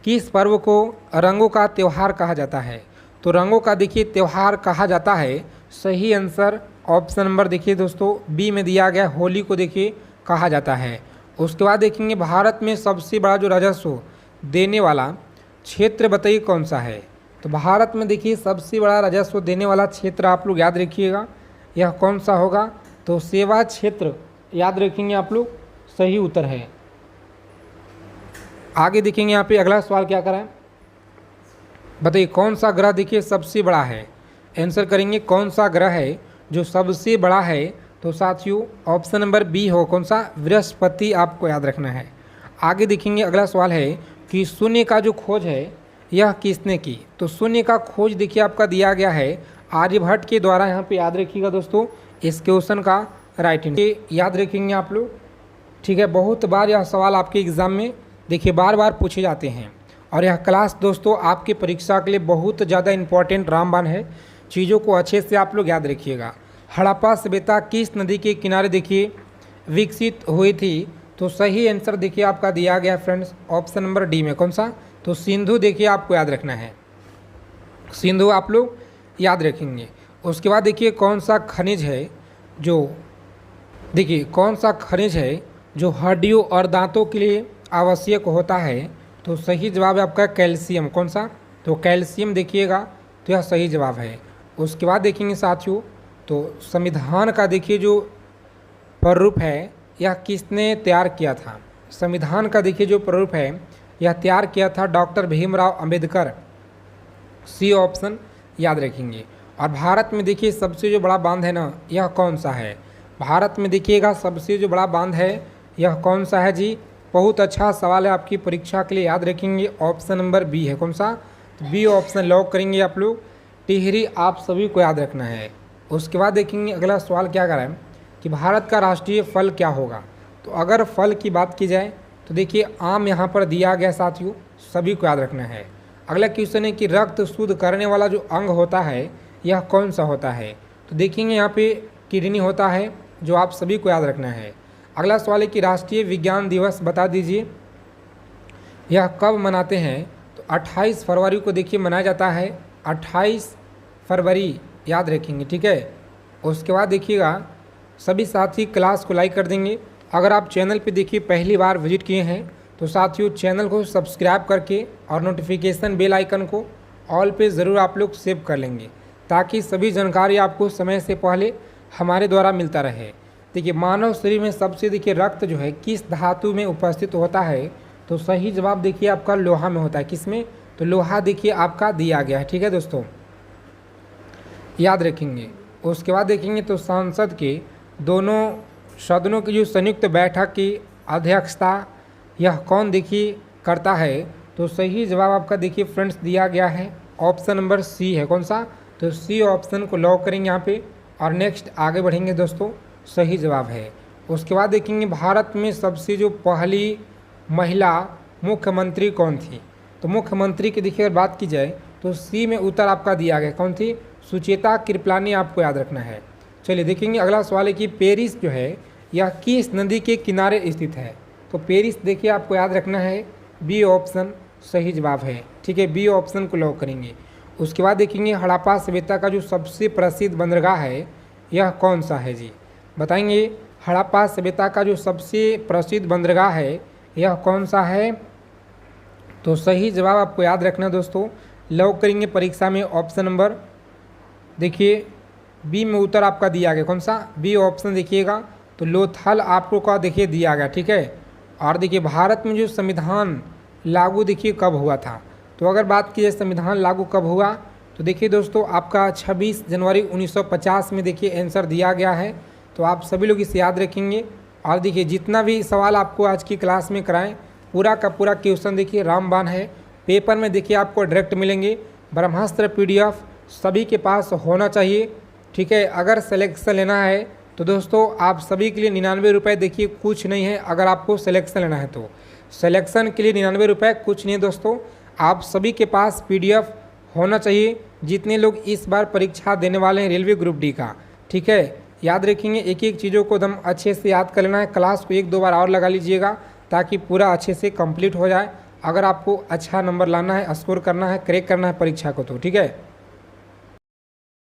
किस पर्व को रंगों का त्यौहार कहा जाता है? तो रंगों का देखिए त्यौहार कहा जाता है। सही आंसर ऑप्शन नंबर देखिए दोस्तों बी में दिया गया, होली को देखिए कहा जाता है। उसके बाद देखेंगे भारत में सबसे बड़ा जो राजस्व देने वाला क्षेत्र बताइए कौन सा है? तो भारत में देखिए सबसे बड़ा राजस्व देने वाला क्षेत्र आप लोग याद रखिएगा यह कौन सा होगा? तो सेवा क्षेत्र याद रखेंगे आप लोग, सही उत्तर है। आगे देखेंगे यहाँ पे अगला सवाल क्या करा है, बताइए कौन सा ग्रह देखिए सबसे बड़ा है? आंसर करेंगे कौन सा ग्रह है जो सबसे बड़ा है? तो साथियों ऑप्शन नंबर बी हो। कौन सा? बृहस्पति आपको याद रखना है। आगे देखेंगे अगला सवाल है कि शून्य का जो खोज है यह किसने की? तो शून्य का खोज देखिए आपका दिया गया है आर्यभट्ट के द्वारा। यहाँ पे याद रखिएगा दोस्तों इस क्वेश्चन का राइट आंसर याद रखेंगे आप लोग, ठीक है। बहुत बार यह सवाल आपके एग्ज़ाम में देखिए बार बार पूछे जाते हैं और यह क्लास दोस्तों आपकी परीक्षा के लिए बहुत ज़्यादा इम्पोर्टेंट रामबाण है। चीज़ों को अच्छे से आप लोग याद रखिएगा। हड़प्पा सभ्यता किस नदी के किनारे देखिए विकसित हुई थी? तो सही आंसर देखिए आपका दिया गया फ्रेंड्स ऑप्शन नंबर डी में। कौन सा? तो सिंधु देखिए आपको याद रखना है, सिंधु आप लोग याद रखेंगे। उसके बाद देखिए कौन सा खनिज है जो, देखिए कौन सा खनिज है जो हड्डियों और दांतों के लिए आवश्यक होता है, तो सही जवाब है आपका कैल्शियम। कौन सा? तो कैल्शियम देखिएगा, तो यह सही जवाब है। उसके बाद देखेंगे साथियों, तो संविधान का देखिए जो प्रारूप है यह किसने तैयार किया था? संविधान का देखिए जो प्रारूप है यह तैयार किया था doctor Bhimrao Ambedkar, C option याद रखेंगे। और भारत में देखिए सबसे जो बड़ा बांध है ना, यह कौन सा है? भारत में देखिएगा सबसे जो बड़ा बांध है यह कौन सा है जी? बहुत अच्छा सवाल है, आपकी परीक्षा के लिए याद रखेंगे। ऑप्शन नंबर बी है। कौन सा? तो बी ऑप्शन लॉक करेंगे आप लोग। टिहरी आप सभी को याद रखना है। उसके बाद देखेंगे अगला सवाल क्या कर रहा है कि भारत का राष्ट्रीय फल क्या होगा? तो अगर फल की बात की जाए तो देखिए आम यहाँ पर दिया गया साथियों, सभी को याद रखना है। अगला क्वेश्चन है कि रक्त शुद्ध करने वाला जो अंग होता है यह कौन सा होता है? तो देखेंगे यहाँ पे किडनी होता है, जो आप सभी को याद रखना है। अगला सवाल है कि राष्ट्रीय विज्ञान दिवस बता दीजिए, यह कब मनाते हैं? तो 28 फरवरी को देखिए मनाया जाता है, 28 फरवरी याद रखेंगे, ठीक है। उसके बाद देखिएगा सभी साथी क्लास को लाइक कर देंगे। अगर आप चैनल पे देखिए पहली बार विजिट किए हैं तो साथियों चैनल को सब्सक्राइब करके और नोटिफिकेशन बेल आइकन को ऑल पे ज़रूर आप लोग सेव कर लेंगे, ताकि सभी जानकारी आपको समय से पहले हमारे द्वारा मिलता रहे। देखिए मानव शरीर में सबसे देखिए रक्त जो है किस धातु में उपस्थित होता है? तो सही जवाब देखिए आपका लोहा में होता है। किस में? तो लोहा देखिए आपका दिया गया है, ठीक है दोस्तों, याद रखेंगे। उसके बाद देखेंगे तो संसद के दोनों सदनों की जो संयुक्त बैठक की अध्यक्षता यह कौन देखिए करता है? तो सही जवाब आपका देखिए फ्रेंड्स दिया गया है, ऑप्शन नंबर सी है। कौन सा? तो सी ऑप्शन को लॉक करेंगे यहाँ पे और नेक्स्ट आगे बढ़ेंगे दोस्तों, सही जवाब है। उसके बाद देखेंगे भारत में सबसे जो पहली महिला मुख्यमंत्री कौन थी? तो मुख्यमंत्री की देखिए अगर बात की जाए तो सी में उत्तर आपका दिया गया, कौन थी? सुचेता कृपलानी आपको याद रखना है। चलिए देखेंगे अगला सवाल है कि पेरिस जो है यह किस नदी के किनारे स्थित है? तो पेरिस देखिए आपको याद रखना है, बी ऑप्शन सही जवाब है, ठीक है, बी ऑप्शन को लॉक करेंगे। उसके बाद देखेंगे हड़प्पा सभ्यता का जो सबसे प्रसिद्ध बंदरगाह है यह कौन सा है जी? बताएंगे हड़प्पा सभ्यता का जो सबसे प्रसिद्ध बंदरगाह है यह कौन सा है? तो सही जवाब आपको याद रखना दोस्तों, लॉक करेंगे परीक्षा में ऑप्शन नंबर देखिए बी में उत्तर आपका दिया गया। कौन सा? बी ऑप्शन देखिएगा। तो लोथल आपको का देखिए दिया गया, ठीक है। और देखिए भारत में जो संविधान लागू देखिए कब हुआ था? तो अगर बात की जाए संविधान लागू कब हुआ, तो देखिए दोस्तों आपका 26 जनवरी 1950 में देखिए आंसर दिया गया है। तो आप सभी लोग इसे याद रखेंगे। और देखिए जितना भी सवाल आपको आज की क्लास में कराएं पूरा का पूरा क्वेश्चन देखिए रामबाण है, पेपर में देखिए आपको डायरेक्ट मिलेंगे। ब्रह्मास्त्र PDF सभी के पास होना चाहिए, ठीक है। अगर सिलेक्शन लेना है तो दोस्तों आप सभी के लिए 99 रुपये देखिए कुछ नहीं है। अगर आपको सिलेक्शन लेना है तो सिलेक्शन के लिए 99 रुपये कुछ नहीं है दोस्तों, आप सभी के पास PDF होना चाहिए जितने लोग इस बार परीक्षा देने वाले हैं रेलवे ग्रुप डी का, ठीक है। याद रखेंगे एक एक चीज़ों को एकदम अच्छे से याद कर लेना है। क्लास को 1-2 बार और लगा लीजिएगा ताकि पूरा अच्छे से कंप्लीट हो जाए। अगर आपको अच्छा नंबर लाना है, स्कोर करना है, क्रैक करना है परीक्षा को, तो ठीक है।